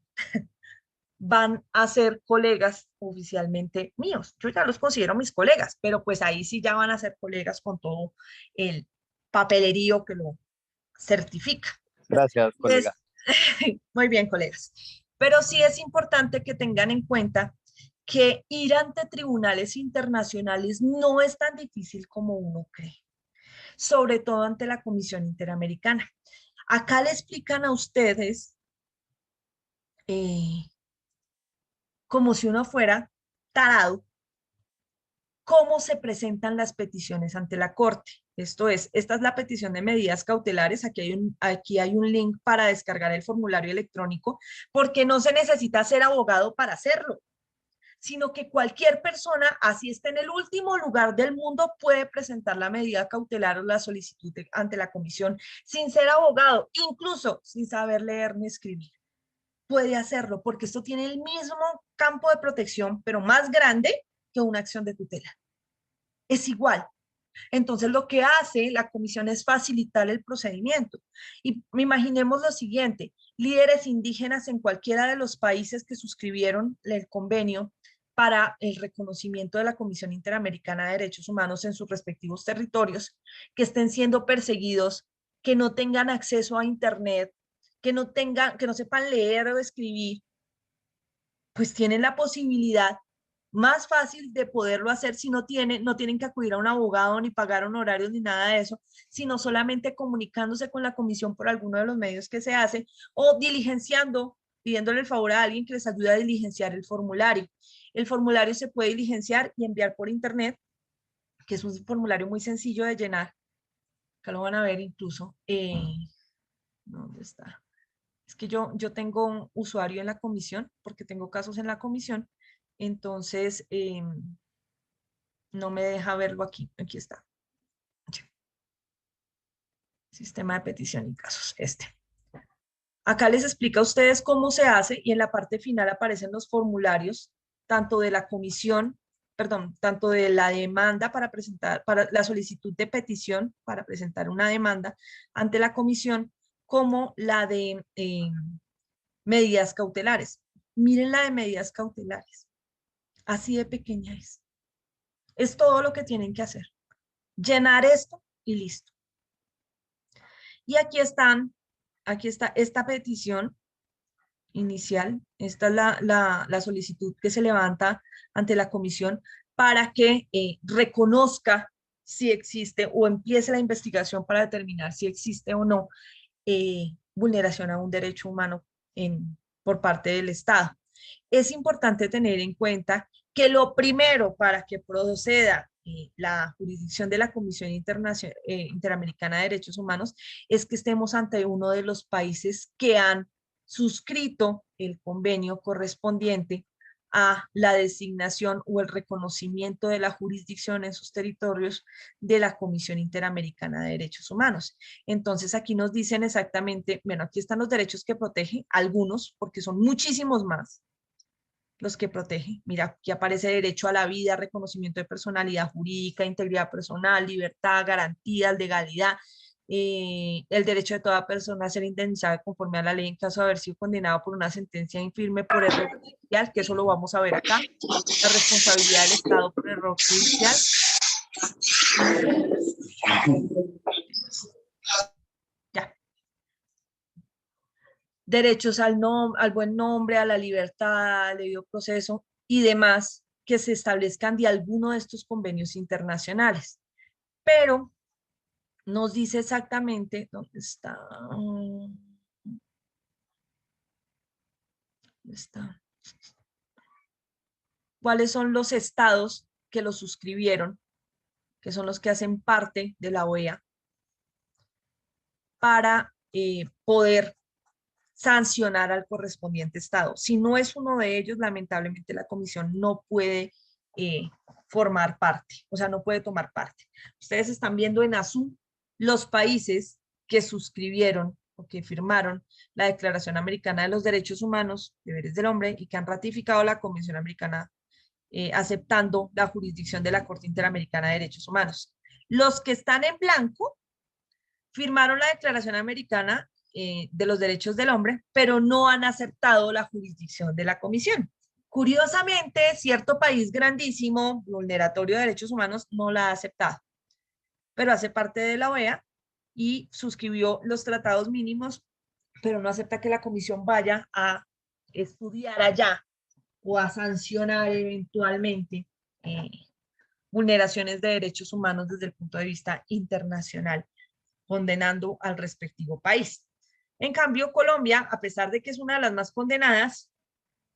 S1: van a ser colegas oficialmente míos. Yo ya los considero mis colegas, pero pues ahí sí ya van a ser colegas con todo el papelerío que lo certifica.
S11: Gracias, colega.
S1: Muy bien, colegas. Pero sí es importante que tengan en cuenta que ir ante tribunales internacionales no es tan difícil como uno cree, sobre todo ante la Comisión Interamericana. Acá le explican a ustedes como si uno fuera tarado, cómo se presentan las peticiones ante la Corte. Esto es, esta es la petición de medidas cautelares. Aquí hay un link para descargar el formulario electrónico, porque no se necesita ser abogado para hacerlo, sino que cualquier persona, así esté en el último lugar del mundo, puede presentar la medida cautelar o la solicitud ante la comisión sin ser abogado, incluso sin saber leer ni escribir. Puede hacerlo, porque esto tiene el mismo campo de protección, pero más grande que una acción de tutela. Es igual. Entonces, lo que hace la comisión es facilitar el procedimiento. Y imaginemos lo siguiente: líderes indígenas en cualquiera de los países que suscribieron el convenio para el reconocimiento de la Comisión Interamericana de Derechos Humanos en sus respectivos territorios, que estén siendo perseguidos, que no tengan acceso a Internet, que no sepan leer o escribir, pues tienen la posibilidad más fácil de poderlo hacer. Si no tienen que acudir a un abogado ni pagar honorarios ni nada de eso, sino solamente comunicándose con la comisión por alguno de los medios que se hace o diligenciando, pidiéndole el favor a alguien que les ayude a diligenciar el formulario. El formulario se puede diligenciar y enviar por internet, que es un formulario muy sencillo de llenar. Acá lo van a ver incluso. ¿Dónde está? Es que yo tengo un usuario en la comisión, porque tengo casos en la comisión, entonces no me deja verlo aquí. Aquí está. Sistema de petición y casos, Acá les explica a ustedes cómo se hace y en la parte final aparecen los formularios, tanto de la comisión, perdón, tanto de la demanda para presentar, para la solicitud de petición para presentar una demanda ante la comisión, como la de medidas cautelares. Miren la de medidas cautelares. Así de pequeña es. Es todo lo que tienen que hacer. Llenar esto y listo. Y aquí está esta petición inicial. Esta es la solicitud que se levanta ante la comisión para que reconozca si existe o empiece la investigación para determinar si existe o no vulneración a un derecho humano por parte del Estado. Es importante tener en cuenta que lo primero para que proceda la jurisdicción de la Comisión Interamericana de Derechos Humanos es que estemos ante uno de los países que han suscrito el convenio correspondiente a la designación o el reconocimiento de la jurisdicción en sus territorios de la Comisión Interamericana de Derechos Humanos. Entonces aquí nos dicen exactamente, bueno, aquí están los derechos que protege, algunos, porque son muchísimos más los que protege. Mira, aquí aparece derecho a la vida, reconocimiento de personalidad jurídica, integridad personal, libertad, garantías, legalidad, el derecho de toda persona a ser indemnizada conforme a la ley en caso de haber sido condenado por una sentencia infirme por error judicial, que eso lo vamos a ver acá, la responsabilidad del Estado por error judicial. Ya. Derechos al buen nombre, a la libertad, al debido proceso y demás que se establezcan de alguno de estos convenios internacionales. Pero nos dice exactamente dónde está. ¿Dónde está? ¿Cuáles son los estados que lo suscribieron, que son los que hacen parte de la OEA, para poder sancionar al correspondiente estado. Si no es uno de ellos, lamentablemente la comisión no puede formar parte, o sea, no puede tomar parte. Ustedes están viendo en azul los países que suscribieron o que firmaron la Declaración Americana de los Derechos Humanos, Deberes del Hombre, y que han ratificado la Convención Americana aceptando la jurisdicción de la Corte Interamericana de Derechos Humanos. Los que están en blanco firmaron la Declaración Americana de los Derechos del Hombre, pero no han aceptado la jurisdicción de la Comisión. Curiosamente, cierto país grandísimo, vulneratorio de derechos humanos, no la ha aceptado, pero hace parte de la OEA y suscribió los tratados mínimos, pero no acepta que la Comisión vaya a estudiar allá o a sancionar eventualmente vulneraciones de derechos humanos desde el punto de vista internacional, condenando al respectivo país. En cambio, Colombia, a pesar de que es una de las más condenadas,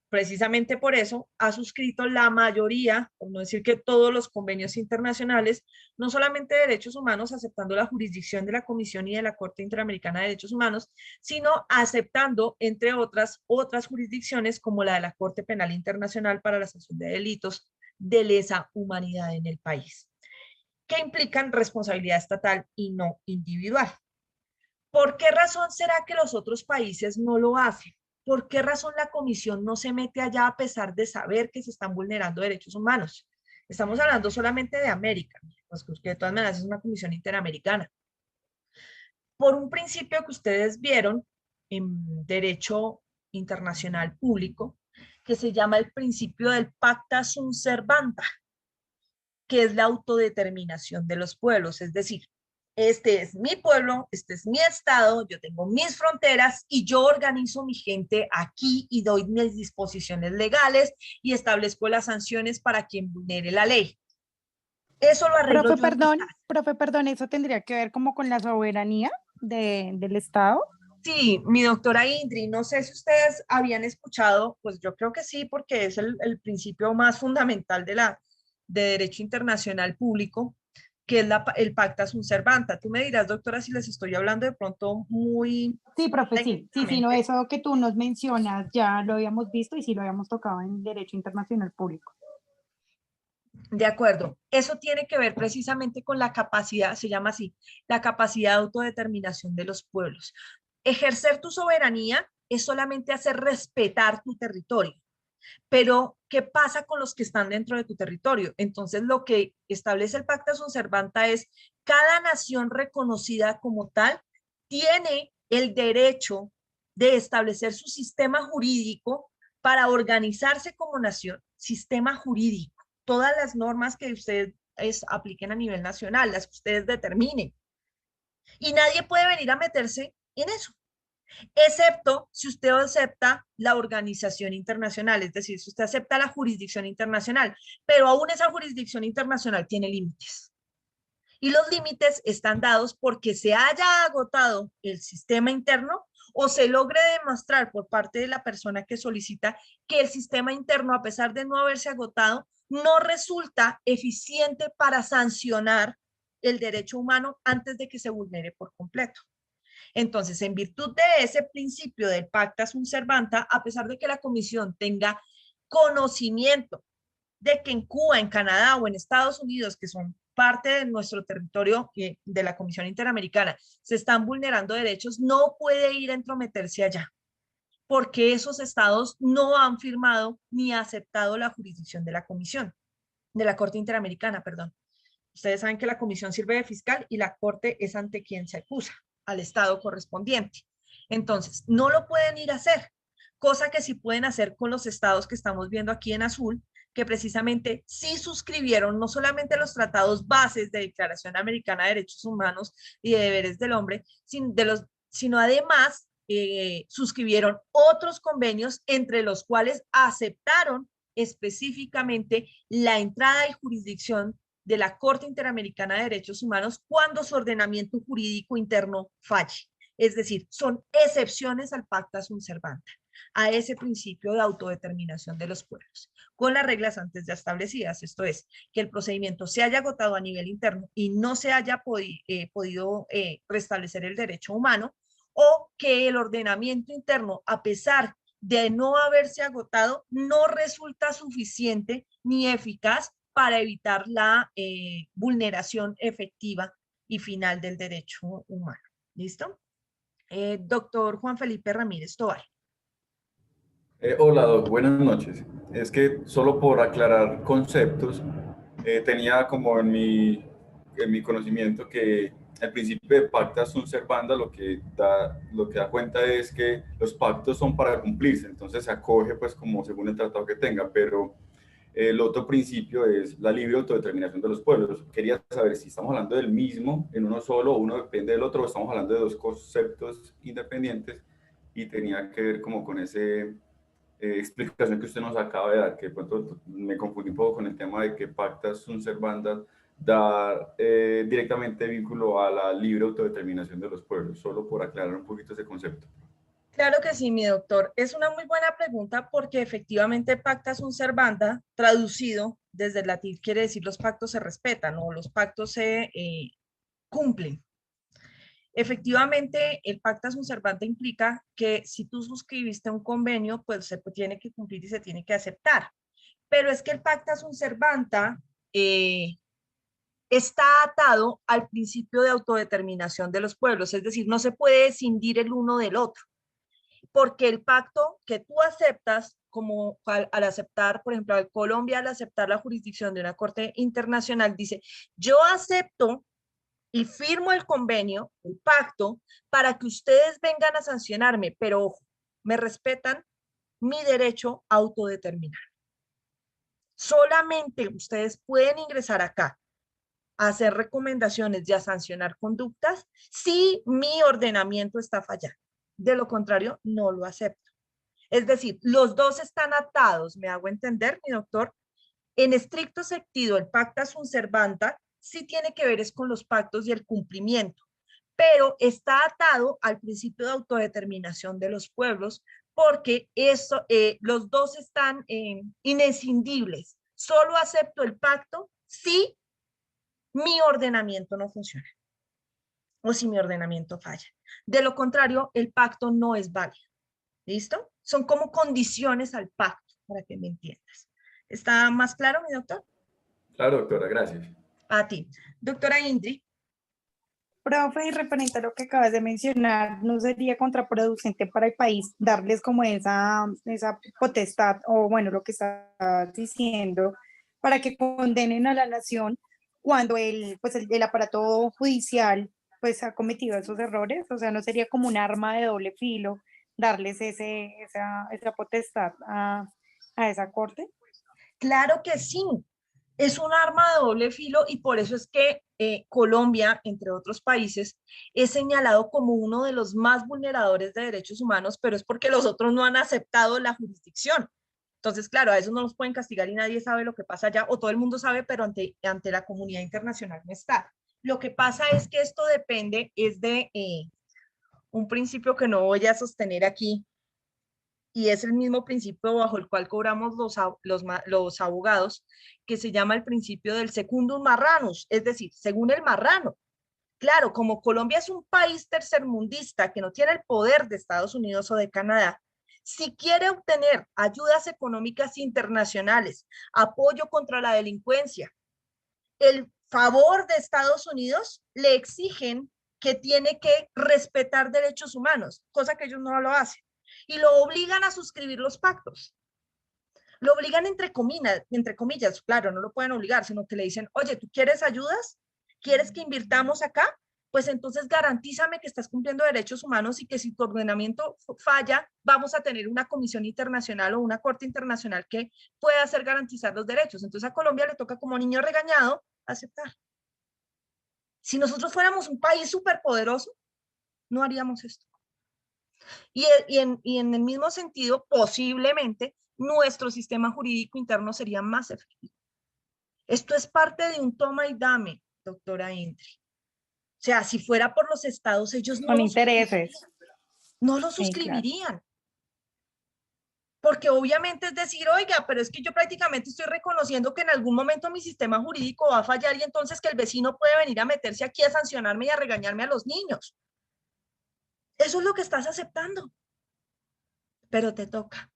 S1: precisamente por eso ha suscrito la mayoría, por no decir que todos los convenios internacionales, no solamente de derechos humanos, aceptando la jurisdicción de la Comisión y de la Corte Interamericana de Derechos Humanos, sino aceptando, entre otras jurisdicciones como la de la Corte Penal Internacional para la sanción de delitos de lesa humanidad en el país, que implican responsabilidad estatal y no individual. ¿Por qué razón será que los otros países no lo hacen? ¿Por qué razón la Comisión no se mete allá a pesar de saber que se están vulnerando derechos humanos? Estamos hablando solamente de América, pues que de todas maneras es una comisión interamericana. Por un principio que ustedes vieron en derecho internacional público, que se llama el principio del pacta sunt servanda, que es la autodeterminación de los pueblos, es decir, este es mi pueblo, este es mi estado, yo tengo mis fronteras y yo organizo mi gente aquí y doy mis disposiciones legales y establezco las sanciones para quien vulnere la ley. Eso lo arreglo yo.
S10: Profe, perdón, ¿eso tendría que ver como con la soberanía del Estado?
S1: Sí, mi doctora Indri, no sé si ustedes habían escuchado, pues yo creo que sí, porque es el principio más fundamental de derecho internacional público, que es el pacta sunt servanda. Tú me dirás, doctora, si les estoy hablando de pronto muy...
S10: Sí, profe, sí, no, eso que tú nos mencionas ya lo habíamos visto y sí lo habíamos tocado en derecho internacional público.
S1: De acuerdo, eso tiene que ver precisamente con la capacidad, se llama así, la capacidad de autodeterminación de los pueblos. Ejercer tu soberanía es solamente hacer respetar tu territorio. Pero, ¿qué pasa con los que están dentro de tu territorio? Entonces, lo que establece el Pacta Sunt Servanda es cada nación reconocida como tal tiene el derecho de establecer su sistema jurídico para organizarse como nación, sistema jurídico, todas las normas que ustedes apliquen a nivel nacional, las que ustedes determinen. Y nadie puede venir a meterse en eso, excepto si usted acepta la organización internacional, es decir, si usted acepta la jurisdicción internacional, pero aún esa jurisdicción internacional tiene límites. Y los límites están dados porque se haya agotado el sistema interno o se logre demostrar por parte de la persona que solicita que el sistema interno, a pesar de no haberse agotado, no resulta eficiente para sancionar el derecho humano antes de que se vulnere por completo. Entonces, en virtud de ese principio del pacta sunt servanda, a pesar de que la Comisión tenga conocimiento de que en Cuba, en Canadá o en Estados Unidos, que son parte de nuestro territorio de la Comisión Interamericana, se están vulnerando derechos, no puede ir a entrometerse allá, porque esos estados no han firmado ni aceptado la jurisdicción de la Comisión, de la Corte Interamericana, perdón. Ustedes saben que la Comisión sirve de fiscal y la Corte es ante quien se acusa, al estado correspondiente. Entonces, no lo pueden ir a hacer, cosa que sí pueden hacer con los estados que estamos viendo aquí en azul, que precisamente sí suscribieron no solamente los tratados bases de Declaración Americana de Derechos Humanos y de Deberes del Hombre, sino además suscribieron otros convenios, entre los cuales aceptaron específicamente la entrada y jurisdicción de la Corte Interamericana de Derechos Humanos cuando su ordenamiento jurídico interno falle. Es decir, son excepciones al pacta sunt servanda, a ese principio de autodeterminación de los pueblos, con las reglas antes ya establecidas. Esto es, que el procedimiento se haya agotado a nivel interno y no se haya podido restablecer el derecho humano, o que el ordenamiento interno, a pesar de no haberse agotado, no resulta suficiente ni eficaz para evitar la vulneración efectiva y final del derecho humano. ¿Listo? Doctor Juan Felipe Ramírez Tovar.
S11: Hola, Doc, buenas noches. Es que solo por aclarar conceptos, tenía como en mi conocimiento que el principio de pacta sunt servanda lo que da cuenta es que los pactos son para cumplirse, entonces se acoge pues como según el tratado que tenga, pero el otro principio es la libre autodeterminación de los pueblos. Quería saber si estamos hablando del mismo en uno solo, o uno depende del otro, o estamos hablando de dos conceptos independientes, y tenía que ver como con ese explicación que usted nos acaba de dar, que de pronto me confundí un poco con el tema de que pacta sunt servanda da directamente vínculo a la libre autodeterminación de los pueblos, solo por aclarar un poquito ese concepto.
S1: Claro que sí, mi doctor. Es una muy buena pregunta porque efectivamente pacta sunt servanda, traducido desde el latín, quiere decir los pactos se respetan o los pactos se cumplen. Efectivamente, el pacta sunt servanda implica que si tú suscribiste un convenio, pues se tiene que cumplir y se tiene que aceptar. Pero es que el pacta sunt servanda está atado al principio de autodeterminación de los pueblos, es decir, no se puede escindir el uno del otro, porque el pacto que tú aceptas, como al aceptar, por ejemplo, al Colombia, al aceptar la jurisdicción de una corte internacional, dice, yo acepto y firmo el convenio, el pacto, para que ustedes vengan a sancionarme, pero ojo, me respetan mi derecho a autodeterminar. Solamente ustedes pueden ingresar acá a hacer recomendaciones y a sancionar conductas si mi ordenamiento está fallando. De lo contrario, no lo acepto. Es decir, los dos están atados, ¿me hago entender, mi doctor? En estricto sentido, el pacta sunt servanda sí tiene que ver es con los pactos y el cumplimiento, pero está atado al principio de autodeterminación de los pueblos porque los dos están inescindibles. Solo acepto el pacto si mi ordenamiento no funciona o si mi ordenamiento falla. De lo contrario, el pacto no es válido. ¿Listo? Son como condiciones al pacto, para que me entiendas. ¿Está más claro, mi doctor?
S11: Claro, doctora, gracias.
S1: A ti. Doctora Indri.
S10: Profe, y referente a lo que acabas de mencionar, ¿no sería contraproducente para el país darles como esa potestad, o bueno, lo que estás diciendo, para que condenen a la nación cuando el aparato judicial pues ha cometido esos errores? O sea, ¿no sería como un arma de doble filo darles esa potestad a esa corte?
S1: Claro que sí. Es un arma de doble filo y por eso es que Colombia, entre otros países, es señalado como uno de los más vulneradores de derechos humanos, pero es porque los otros no han aceptado la jurisdicción. Entonces, claro, a eso no los pueden castigar y nadie sabe lo que pasa allá, o todo el mundo sabe, pero ante la comunidad internacional no está. Lo que pasa es que esto depende, es de un principio que no voy a sostener aquí, y es el mismo principio bajo el cual cobramos los abogados, que se llama el principio del secundum marranus, es decir, según el marrano. Claro, como Colombia es un país tercermundista que no tiene el poder de Estados Unidos o de Canadá, si quiere obtener ayudas económicas internacionales, apoyo contra la delincuencia, el favor de Estados Unidos, le exigen que tiene que respetar derechos humanos, cosa que ellos no lo hacen. Y lo obligan a suscribir los pactos. Lo obligan entre comillas, claro, no lo pueden obligar, sino que le dicen, oye, ¿tú quieres ayudas? ¿Quieres que invirtamos acá? Pues entonces garantízame que estás cumpliendo derechos humanos y que si tu ordenamiento falla, vamos a tener una comisión internacional o una corte internacional que pueda hacer garantizar los derechos. Entonces a Colombia le toca como niño regañado aceptar. Si nosotros fuéramos un país superpoderoso, no haríamos esto. Y en el mismo sentido, posiblemente, nuestro sistema jurídico interno sería más efectivo. Esto es parte de un toma y dame, doctora Indri. O sea, si fuera por los estados, ellos no
S10: Con intereses.
S1: No lo suscribirían. Claro. Porque obviamente es decir, oiga, pero es que yo prácticamente estoy reconociendo que en algún momento mi sistema jurídico va a fallar y entonces que el vecino puede venir a meterse aquí a sancionarme y a regañarme a los niños. Eso es lo que estás aceptando, pero te toca,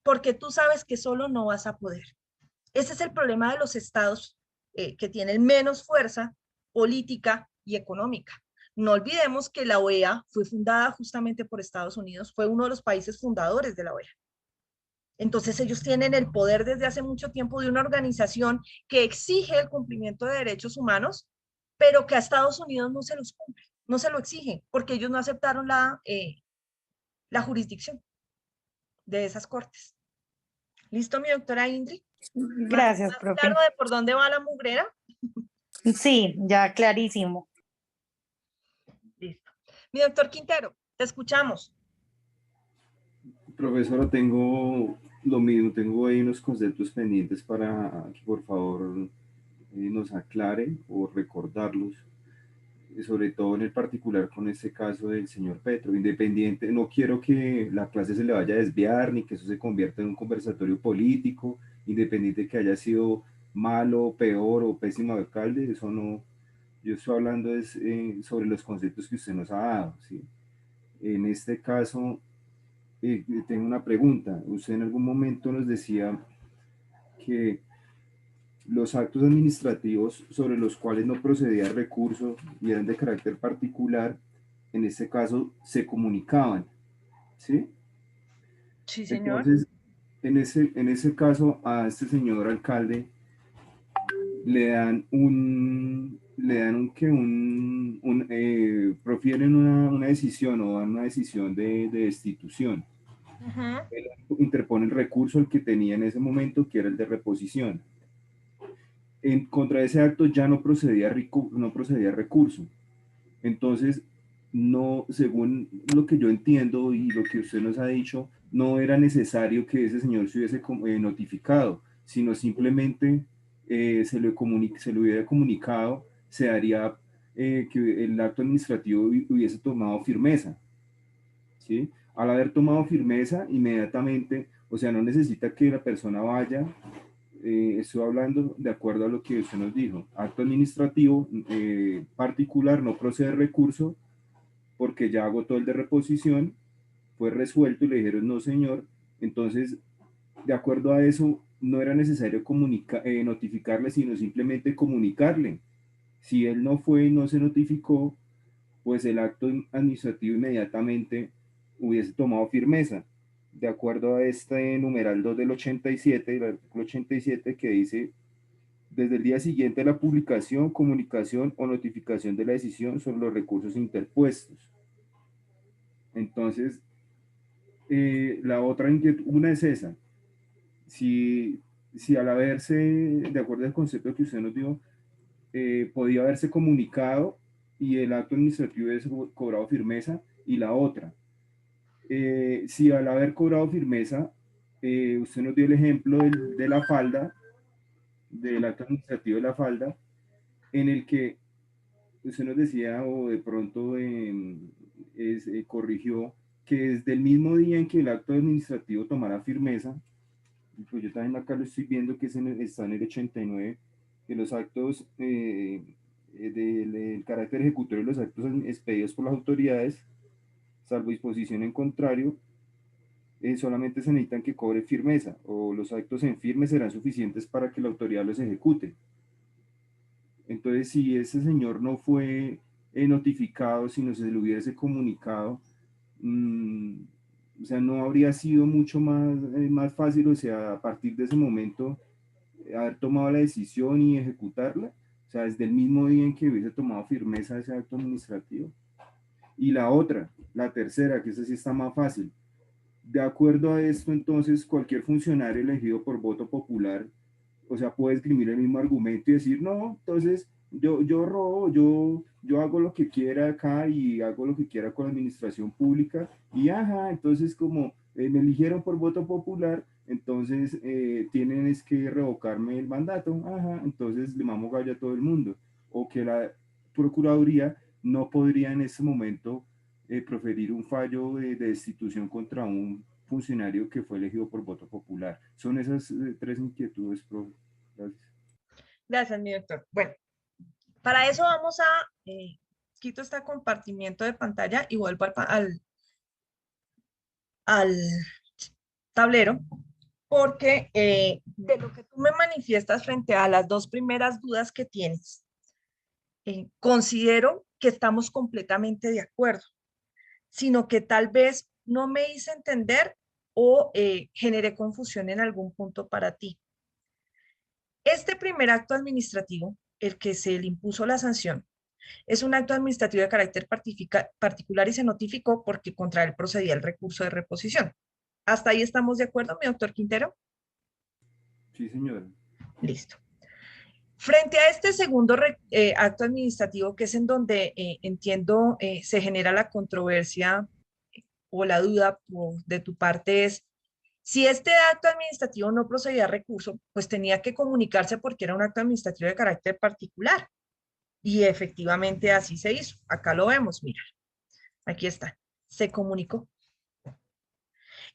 S1: porque tú sabes que solo no vas a poder. Ese es el problema de los estados que tienen menos fuerza política y económica. No olvidemos que la OEA fue fundada justamente por Estados Unidos, fue uno de los países fundadores de la OEA. Entonces ellos tienen el poder desde hace mucho tiempo de una organización que exige el cumplimiento de derechos humanos, pero que a Estados Unidos no se los cumple, no se lo exige, porque ellos no aceptaron la jurisdicción de esas cortes. ¿Listo, mi doctora Indri?
S10: Gracias,
S1: ¿Más
S10: profe.
S1: claro de por dónde va la mugrera?
S10: Sí, ya clarísimo.
S1: Listo. Mi doctor Quintero, te escuchamos.
S12: Profesora, tengo lo mismo, tengo ahí unos conceptos pendientes para que por favor nos aclare o recordarlos, sobre todo en el particular con este caso del señor Petro. Independiente, no quiero que la clase se le vaya a desviar ni que eso se convierta en un conversatorio político, independiente de que haya sido malo, peor o pésimo alcalde, eso no, yo estoy hablando sobre los conceptos que usted nos ha dado, ¿sí? En este caso, tengo una pregunta. Usted en algún momento nos decía que los actos administrativos sobre los cuales no procedía recurso y eran de carácter particular, en este caso se comunicaban, ¿sí?
S1: Sí, señor.
S12: Entonces, en ese caso, a este señor alcalde profieren una decisión o dan una decisión de destitución. Interpone el recurso el que tenía en ese momento, que era el de reposición. En contra de ese acto ya no procedía recurso. Entonces, no, según lo que yo entiendo y lo que usted nos ha dicho, no era necesario que ese señor se hubiese notificado, sino simplemente se le hubiera comunicado, se haría que el acto administrativo hubiese tomado firmeza, ¿sí? Al haber tomado firmeza, inmediatamente, o sea, no necesita que la persona vaya, estoy hablando de acuerdo a lo que usted nos dijo, acto administrativo particular, no procede recurso, porque ya agotó el de reposición, fue resuelto y le dijeron no señor, entonces de acuerdo a eso no era necesario notificarle, sino simplemente comunicarle. Si él no fue y no se notificó, pues el acto administrativo inmediatamente hubiese tomado firmeza, de acuerdo a este numeral 2 del 87, el artículo 87, que dice: desde el día siguiente a la publicación, comunicación o notificación de la decisión sobre los recursos interpuestos. Entonces, la otra inquietud, una es esa. Si al haberse, de acuerdo al concepto que usted nos dio, podía haberse comunicado y el acto administrativo hubiese cobrado firmeza, y la otra, si al haber cobrado firmeza, usted nos dio el ejemplo de la falda, del acto administrativo de la falda, en el que usted nos decía, o de pronto corrigió, que desde el mismo día en que el acto administrativo tomara firmeza, pues yo también acá lo estoy viendo, que está en el 89, que los actos del carácter ejecutorio de los actos expedidos por las autoridades, salvo disposición en contrario, solamente se necesitan que cobre firmeza, o los actos en firme serán suficientes para que la autoridad los ejecute. Entonces, si ese señor no fue notificado, si no se le hubiese comunicado, o sea, no habría sido mucho más fácil, o sea, a partir de ese momento, haber tomado la decisión y ejecutarla, o sea, desde el mismo día en que hubiese tomado firmeza ese acto administrativo. Y la otra, la tercera, que esa sí está más fácil. De acuerdo a esto, entonces, cualquier funcionario elegido por voto popular, o sea, puede esgrimir el mismo argumento y decir, no, entonces yo robo, yo hago lo que quiera acá y hago lo que quiera con la administración pública, y ajá, entonces como me eligieron por voto popular, entonces tienen es que revocarme el mandato, ajá, entonces le mamo gallo a todo el mundo. O que la Procuraduría no podría en ese momento proferir un fallo de destitución contra un funcionario que fue elegido por voto popular. Son esas tres inquietudes, profe. Gracias.
S1: Gracias, mi doctor. Bueno, para eso vamos a quito este compartimiento de pantalla y vuelvo al tablero, porque de lo que tú me manifiestas frente a las dos primeras dudas que tienes, considero que estamos completamente de acuerdo, sino que tal vez no me hice entender o generé confusión en algún punto para ti. Este primer acto administrativo, el que se le impuso la sanción, es un acto administrativo de carácter particular y se notificó porque contra él procedía el recurso de reposición. ¿Hasta ahí estamos de acuerdo, mi doctor Quintero?
S12: Sí, señora.
S1: Listo. Frente a este segundo acto administrativo, que es en donde entiendo se genera la controversia o la duda de tu parte, es si este acto administrativo no procedía a recurso, pues tenía que comunicarse porque era un acto administrativo de carácter particular. Y efectivamente así se hizo. Acá lo vemos, mira. Aquí está. Se comunicó.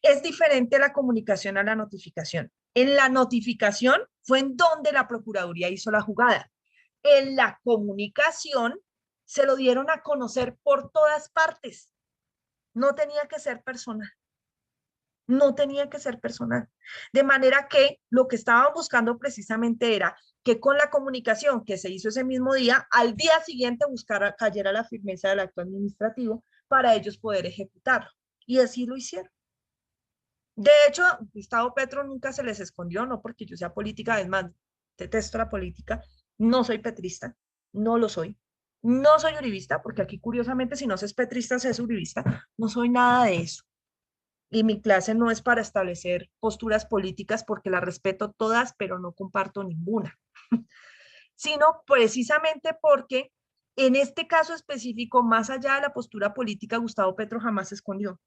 S1: Es diferente la comunicación a la notificación. En la notificación fue en donde la Procuraduría hizo la jugada. En la comunicación se lo dieron a conocer por todas partes. No tenía que ser personal. No tenía que ser personal. De manera que lo que estaban buscando precisamente era que con la comunicación que se hizo ese mismo día, al día siguiente cayera la firmeza del acto administrativo para ellos poder ejecutarlo. Y así lo hicieron. De hecho, Gustavo Petro nunca se les escondió, no porque yo sea política, es más, detesto la política, no soy petrista, no lo soy. No soy uribista, porque aquí curiosamente si no se es petrista, se es uribista, no soy nada de eso. Y mi clase no es para establecer posturas políticas porque las respeto todas, pero no comparto ninguna, sino precisamente porque en este caso específico, más allá de la postura política, Gustavo Petro jamás se escondió.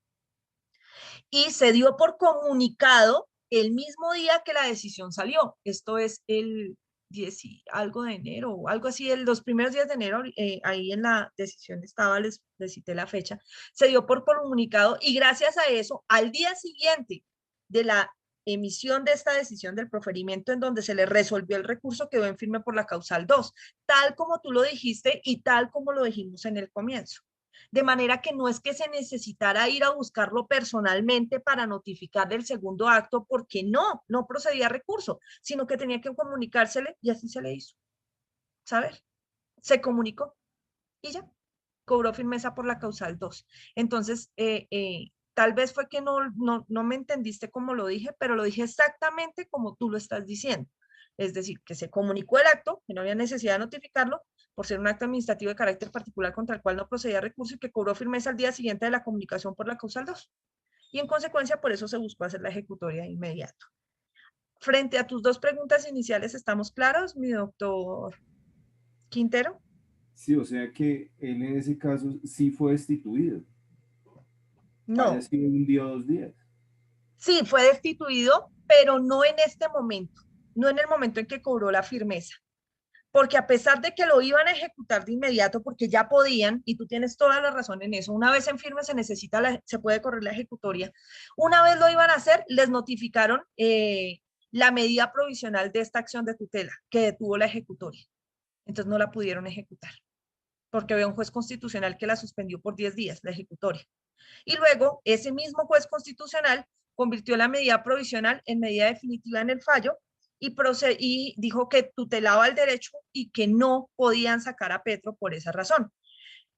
S1: Y se dio por comunicado el mismo día que la decisión salió. Esto es el 10 y algo de enero, o algo así, los primeros días de enero, ahí en la decisión estaba, les cité la fecha, se dio por comunicado y gracias a eso, al día siguiente de la emisión de esta decisión del proferimiento en donde se le resolvió el recurso, quedó en firme por la causal 2, tal como tú lo dijiste y tal como lo dijimos en el comienzo. De manera que no es que se necesitara ir a buscarlo personalmente para notificar del segundo acto, porque no procedía a recurso, sino que tenía que comunicársele y así se le hizo. ¿Sabes? Se comunicó y ya, cobró firmeza por la causal 2. Entonces, tal vez fue que no me entendiste como lo dije, pero lo dije exactamente como tú lo estás diciendo. Es decir, que se comunicó el acto, que no había necesidad de notificarlo, por ser un acto administrativo de carácter particular contra el cual no procedía recurso y que cobró firmeza al día siguiente de la comunicación por la causal 2. Y en consecuencia, por eso se buscó hacer la ejecutoria de inmediato. Frente a tus dos preguntas iniciales, ¿estamos claros, mi doctor Quintero?
S12: Sí, o sea que él en ese caso sí fue destituido.
S1: No.
S12: Haya sido un día o 2 días.
S1: Sí, fue destituido, pero no en este momento, no en el momento en que cobró la firmeza. Porque a pesar de que lo iban a ejecutar de inmediato, porque ya podían, y tú tienes toda la razón en eso, una vez en firme se puede correr la ejecutoria. Una vez lo iban a hacer, les notificaron la medida provisional de esta acción de tutela que detuvo la ejecutoria. Entonces no la pudieron ejecutar, porque había un juez constitucional que la suspendió por 10 días, la ejecutoria. Y luego ese mismo juez constitucional convirtió la medida provisional en medida definitiva en el fallo y dijo que tutelaba el derecho y que no podían sacar a Petro por esa razón.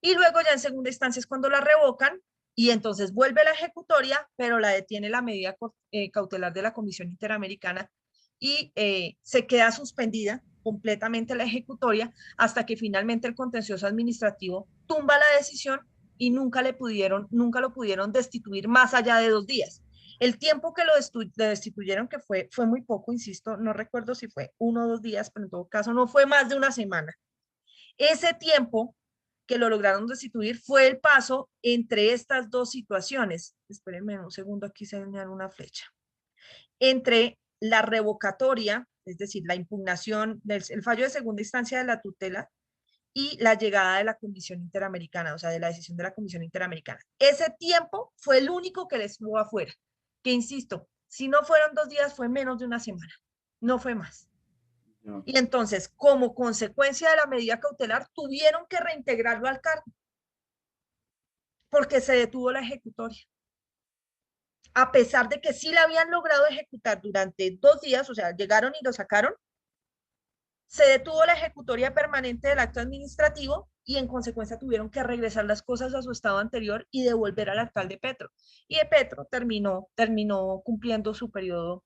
S1: Y luego ya en segunda instancia es cuando la revocan y entonces vuelve la ejecutoria, pero la detiene la medida cautelar de la Comisión Interamericana y se queda suspendida completamente la ejecutoria hasta que finalmente el contencioso administrativo tumba la decisión y nunca lo pudieron destituir más allá de 2 días. El tiempo que lo destituyeron, que fue muy poco, insisto, no recuerdo si fue 1 o 2 días, pero en todo caso no fue más de una semana. Ese tiempo que lo lograron destituir fue el paso entre estas dos situaciones. Espérenme un segundo, aquí se señala una flecha. Entre la revocatoria, es decir, la impugnación del fallo de segunda instancia de la tutela y la llegada de la Comisión Interamericana, o sea, de la decisión de la Comisión Interamericana. Ese tiempo fue el único que les estuvo afuera. Que insisto, si no fueron 2 días, fue menos de una semana. No fue más.
S12: No.
S1: Y entonces, como consecuencia de la medida cautelar, tuvieron que reintegrarlo al cargo porque se detuvo la ejecutoria. A pesar de que sí la habían logrado ejecutar durante 2 días, o sea, llegaron y lo sacaron, se detuvo la ejecutoria permanente del acto administrativo y en consecuencia tuvieron que regresar las cosas a su estado anterior y devolver al alcalde Petro. Y de Petro terminó cumpliendo su periodo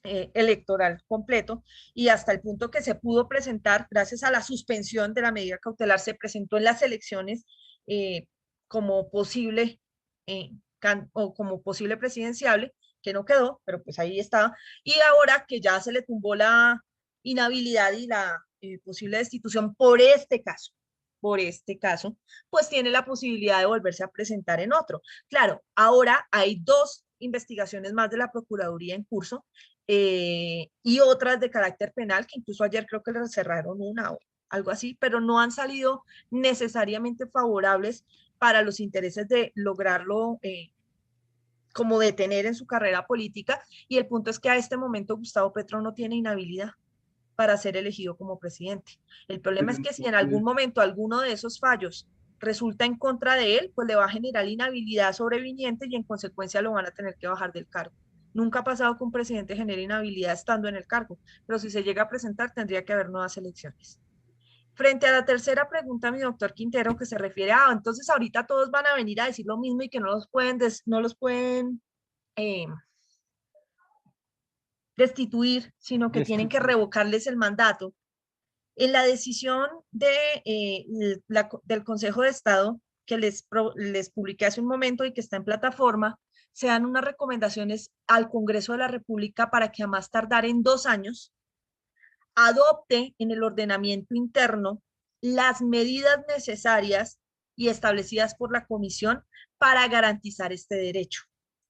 S1: electoral completo y hasta el punto que se pudo presentar, gracias a la suspensión de la medida cautelar, se presentó en las elecciones como posible o como posible presidenciable, que no quedó, pero pues ahí estaba. Y ahora que ya se le tumbó la inhabilidad y la posible destitución por este caso, pues tiene la posibilidad de volverse a presentar en otro. Claro, ahora hay 2 investigaciones más de la Procuraduría en curso y otras de carácter penal, que incluso ayer creo que le cerraron una o algo así, pero no han salido necesariamente favorables para los intereses de lograrlo como detener en su carrera política. Y el punto es que a este momento Gustavo Petro no tiene inhabilidad para ser elegido como presidente. El problema es que si en algún momento alguno de esos fallos resulta en contra de él, pues le va a generar inhabilidad sobreviniente y en consecuencia lo van a tener que bajar del cargo. Nunca ha pasado que un presidente genere inhabilidad estando en el cargo, pero si se llega a presentar tendría que haber nuevas elecciones. Frente a la tercera pregunta, mi doctor Quintero, que se refiere a, entonces ahorita todos van a venir a decir lo mismo y que no los pueden destituir, sino que tienen que revocarles el mandato. En la decisión del Consejo de Estado que les publiqué hace un momento y que está en plataforma, se dan unas recomendaciones al Congreso de la República para que a más tardar en 2 años adopte en el ordenamiento interno las medidas necesarias y establecidas por la Comisión para garantizar este derecho.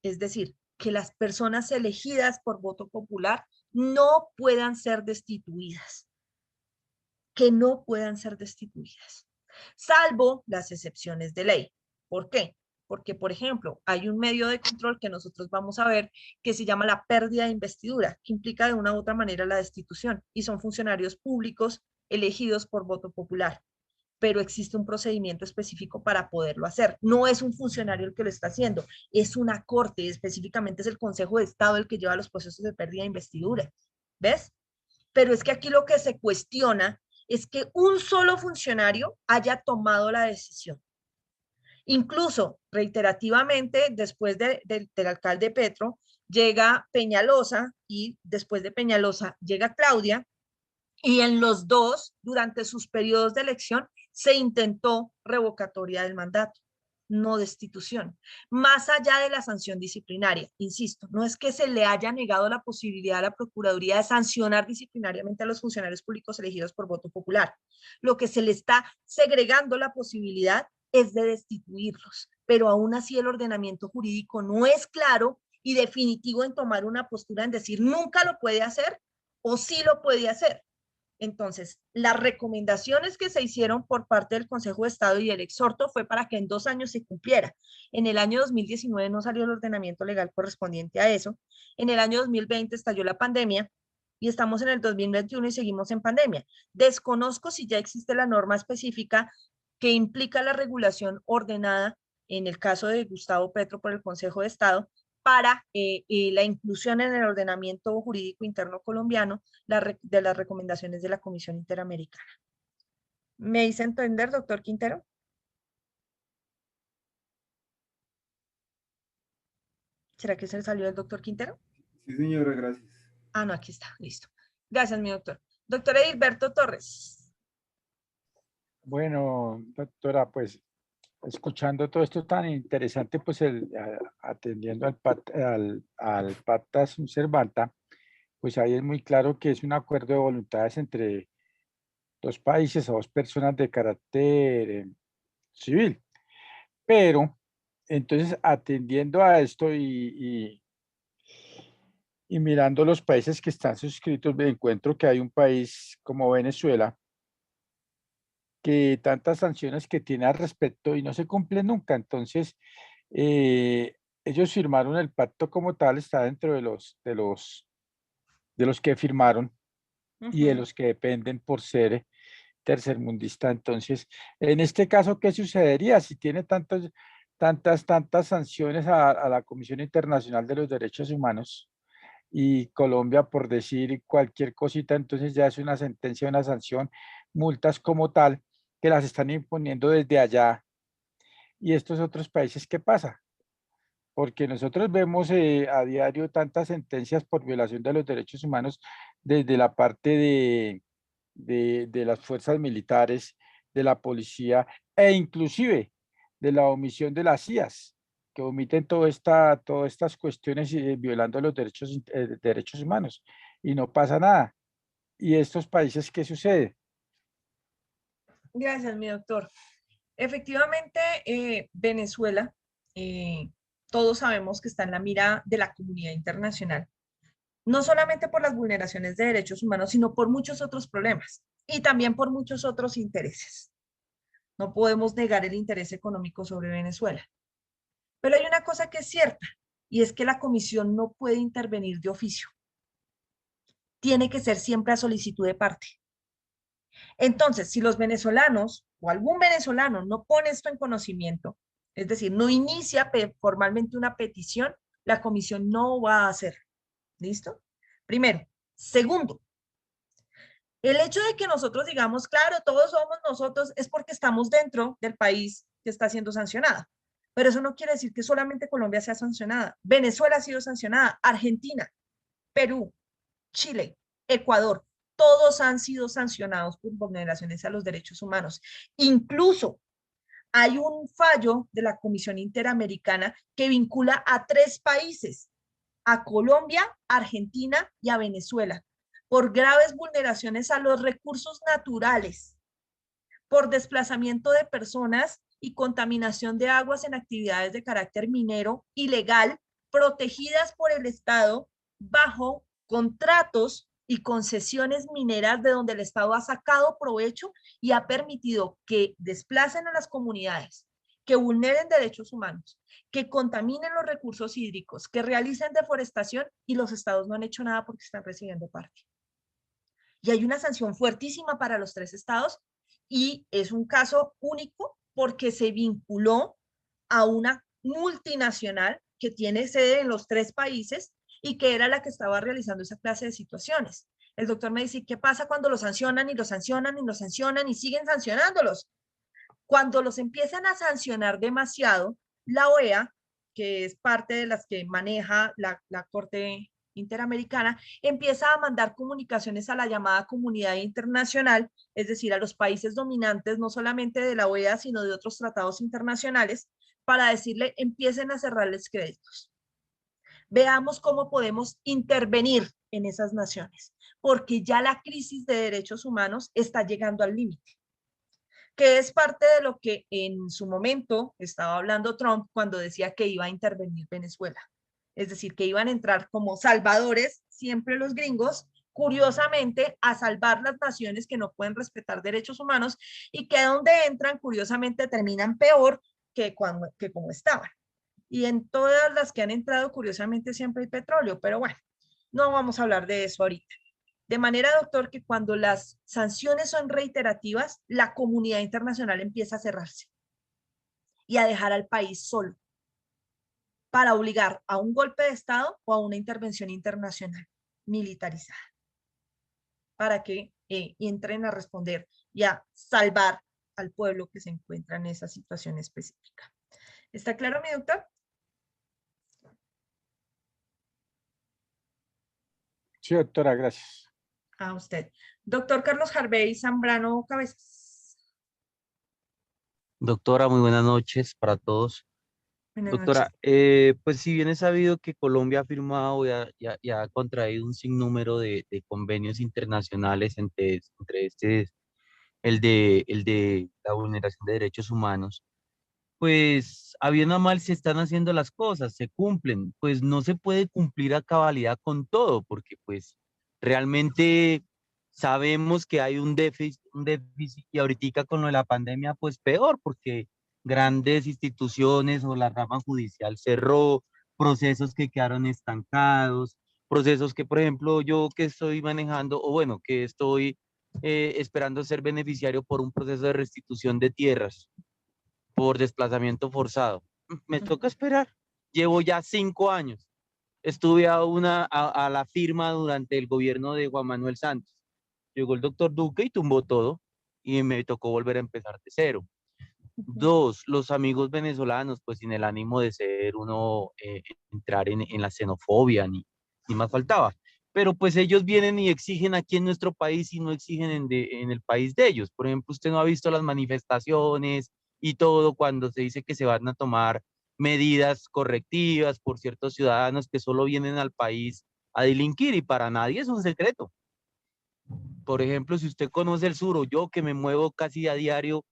S1: Es decir, que las personas elegidas por voto popular no puedan ser destituidas. Que no puedan ser destituidas, salvo las excepciones de ley. ¿Por qué? Porque, por ejemplo, hay un medio de control que nosotros vamos a ver que se llama la pérdida de investidura, que implica de una u otra manera la destitución, y son funcionarios públicos elegidos por voto popular. Pero existe un procedimiento específico para poderlo hacer. No es un funcionario el que lo está haciendo, es una corte, específicamente es el Consejo de Estado el que lleva los procesos de pérdida de investidura. ¿Ves? Pero es que aquí lo que se cuestiona es que un solo funcionario haya tomado la decisión. Incluso reiterativamente, después del alcalde Petro, llega Peñalosa y después de Peñalosa llega Claudia, y en los 2, durante sus periodos de elección, se intentó revocatoria del mandato, no destitución. Más allá de la sanción disciplinaria, insisto, no es que se le haya negado la posibilidad a la Procuraduría de sancionar disciplinariamente a los funcionarios públicos elegidos por voto popular. Lo que se le está segregando la posibilidad es de destituirlos, pero aún así el ordenamiento jurídico no es claro y definitivo en tomar una postura en decir nunca lo puede hacer o sí lo puede hacer. Entonces, las recomendaciones que se hicieron por parte del Consejo de Estado y el exhorto fue para que en 2 años se cumpliera. En el año 2019 no salió el ordenamiento legal correspondiente a eso. En el año 2020 estalló la pandemia y estamos en el 2021 y seguimos en pandemia. Desconozco si ya existe la norma específica que implica la regulación ordenada en el caso de Gustavo Petro por el Consejo de Estado para la inclusión en el ordenamiento jurídico interno colombiano de las recomendaciones de la Comisión Interamericana. ¿Me hice entender, doctor Quintero? ¿Será que se le salió el doctor Quintero?
S12: Sí, señora, gracias.
S1: Ah, no, aquí está, listo. Gracias, mi doctor. Doctor Edilberto Torres.
S4: Bueno, doctora, pues escuchando todo esto tan interesante, pues atendiendo al Pacta Sunt Servanda, pues ahí es muy claro que es un acuerdo de voluntades entre 2 países o 2 personas de carácter civil. Pero, entonces, atendiendo a esto y mirando los países que están suscritos, me encuentro que hay un país como Venezuela que tantas sanciones que tiene al respecto y no se cumplen nunca. Entonces, ellos firmaron el pacto como tal, está dentro de los que firmaron, y de los que dependen por ser tercermundista. Entonces, en este caso, ¿qué sucedería si tiene tantas sanciones a la Comisión Internacional de los Derechos Humanos y Colombia por decir cualquier cosita? Entonces ya es una sentencia, una sanción, multas como tal, que las están imponiendo desde allá. ¿Y estos otros países qué pasa? Porque nosotros vemos a diario tantas sentencias por violación de los derechos humanos desde la parte de las fuerzas militares, de la policía e inclusive de la omisión de las CIAs, que omiten todas estas cuestiones violando los derechos humanos y no pasa nada. ¿Y estos países qué sucede?
S1: Gracias, mi doctor. Efectivamente, Venezuela, todos sabemos que está en la mira de la comunidad internacional, no solamente por las vulneraciones de derechos humanos, sino por muchos otros problemas y también por muchos otros intereses. No podemos negar el interés económico sobre Venezuela. Pero hay una cosa que es cierta, y es que la comisión no puede intervenir de oficio. Tiene que ser siempre a solicitud de parte. Entonces, si los venezolanos o algún venezolano no pone esto en conocimiento, es decir, no inicia formalmente una petición, la comisión no va a hacer. ¿Listo? Primero. Segundo, el hecho de que nosotros digamos, claro, todos somos nosotros, es porque estamos dentro del país que está siendo sancionado. Pero eso no quiere decir que solamente Colombia sea sancionada. Venezuela ha sido sancionada, Argentina, Perú, Chile, Ecuador, todos han sido sancionados por vulneraciones a los derechos humanos. Incluso hay un fallo de la Comisión Interamericana que vincula a 3 países, a Colombia, Argentina y a Venezuela, por graves vulneraciones a los recursos naturales, por desplazamiento de personas y contaminación de aguas en actividades de carácter minero ilegal, protegidas por el Estado bajo contratos y concesiones mineras de donde el Estado ha sacado provecho y ha permitido que desplacen a las comunidades, que vulneren derechos humanos, que contaminen los recursos hídricos, que realicen deforestación, y los estados no han hecho nada porque están recibiendo parte. Y hay una sanción fuertísima para los 3 estados y es un caso único porque se vinculó a una multinacional que tiene sede en los 3 países y que era la que estaba realizando esa clase de situaciones. El doctor me dice, ¿qué pasa cuando los sancionan y los sancionan y los sancionan y siguen sancionándolos? Cuando los empiezan a sancionar demasiado, la OEA, que es parte de las que maneja la Corte Interamericana, empieza a mandar comunicaciones a la llamada comunidad internacional, es decir, a los países dominantes, no solamente de la OEA, sino de otros tratados internacionales, para decirle, empiecen a cerrarles créditos. Veamos cómo podemos intervenir en esas naciones, porque ya la crisis de derechos humanos está llegando al límite, que es parte de lo que en su momento estaba hablando Trump cuando decía que iba a intervenir Venezuela. Es decir, que iban a entrar como salvadores, siempre los gringos, curiosamente, a salvar las naciones que no pueden respetar derechos humanos y que donde entran, curiosamente, terminan peor que como estaban. Y en todas las que han entrado, curiosamente, siempre hay petróleo, pero bueno, no vamos a hablar de eso ahorita. De manera, doctor, que cuando las sanciones son reiterativas, la comunidad internacional empieza a cerrarse y a dejar al país solo para obligar a un golpe de Estado o a una intervención internacional militarizada para que entren a responder y a salvar al pueblo que se encuentra en esa situación específica. ¿Está claro, mi doctor?
S4: Sí, doctora, gracias.
S1: A usted. Doctor Carlos Harvey Zambrano Cabezas.
S13: Doctora, muy buenas noches para todos.
S1: Buenas
S13: Doctora,
S1: noches.
S13: pues si bien es sabido que Colombia ha firmado y ha contraído un sinnúmero de convenios internacionales, entre este el de la vulneración de derechos humanos, pues a bien o mal se están haciendo las cosas, se cumplen, pues no se puede cumplir a cabalidad con todo, porque pues realmente sabemos que hay un déficit y ahorita con lo de la pandemia pues peor, porque grandes instituciones o la rama judicial cerró, procesos que quedaron estancados, procesos que, por ejemplo, yo que estoy manejando, o bueno, que estoy esperando ser beneficiario por un proceso de restitución de tierras por desplazamiento forzado. Me toca esperar. Llevo ya 5 años. Estuve a la firma durante el gobierno de Juan Manuel Santos. Llegó el doctor Duque y tumbó todo y me tocó volver a empezar de cero. 2, los amigos venezolanos, pues sin el ánimo de ser uno, entrar en la xenofobia, ni más faltaba. Pero pues ellos vienen y exigen aquí en nuestro país y no exigen en el país de ellos. Por ejemplo, usted no ha visto las manifestaciones y todo cuando se dice que se van a tomar medidas correctivas por ciertos ciudadanos que solo vienen al país a delinquir y para nadie es un secreto. Por ejemplo, si usted conoce el sur o yo que me muevo casi a diario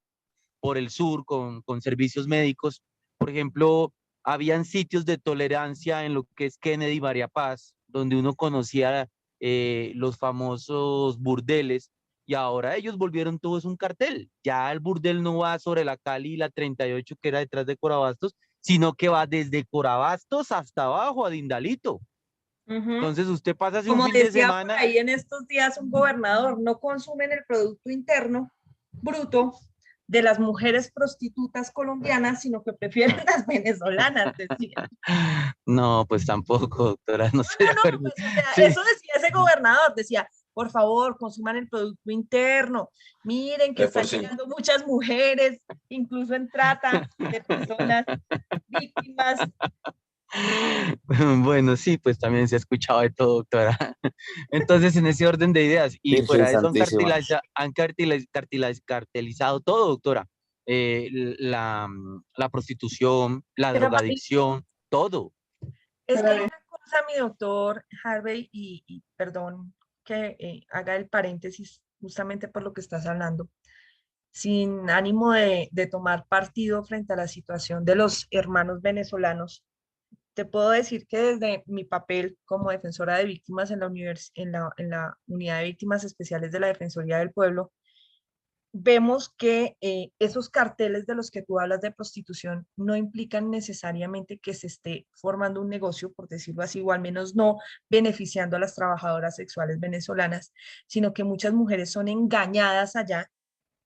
S13: por el sur con servicios médicos, por ejemplo, habían sitios de tolerancia en lo que es Kennedy y María Paz, donde uno conocía los famosos burdeles, y ahora ellos volvieron todos un cartel. Ya el burdel no va sobre la Cali y la 38 que era detrás de Corabastos, sino que va desde Corabastos hasta abajo a Dindalito. Entonces usted pasa un
S1: Como
S13: fin de
S1: decía por
S13: semana.
S1: ahí en estos días un gobernador, no consumen el Producto Interno Bruto de las mujeres prostitutas colombianas, sino que prefieren las venezolanas, decía.
S13: No, pues tampoco, doctora, no estoy de acuerdo.
S1: Pues, o sea,
S13: Sí.
S1: eso decía ese gobernador, decía, por favor, consuman el Producto Interno, miren que están llegando muchas mujeres, incluso en trata de personas víctimas.
S13: Bueno, sí, pues también se ha escuchado de todo, doctora. Entonces, en ese orden de ideas, y
S14: Virgen
S13: fuera de eso
S14: Santísima.
S13: han cartelizado todo, doctora. La prostitución, la
S1: Pero,
S13: drogadicción, todo.
S1: es que hay una cosa, mi doctor Harvey, y perdón que haga el paréntesis justamente por lo que estás hablando, sin ánimo de tomar partido frente a la situación de los hermanos venezolanos. Te puedo decir que desde mi papel como defensora de víctimas en la Unidad de Víctimas Especiales de la Defensoría del Pueblo, vemos que esos carteles de los que tú hablas de prostitución no implican necesariamente que se esté formando un negocio, por decirlo así, o al menos no beneficiando a las trabajadoras sexuales venezolanas, sino que muchas mujeres son engañadas allá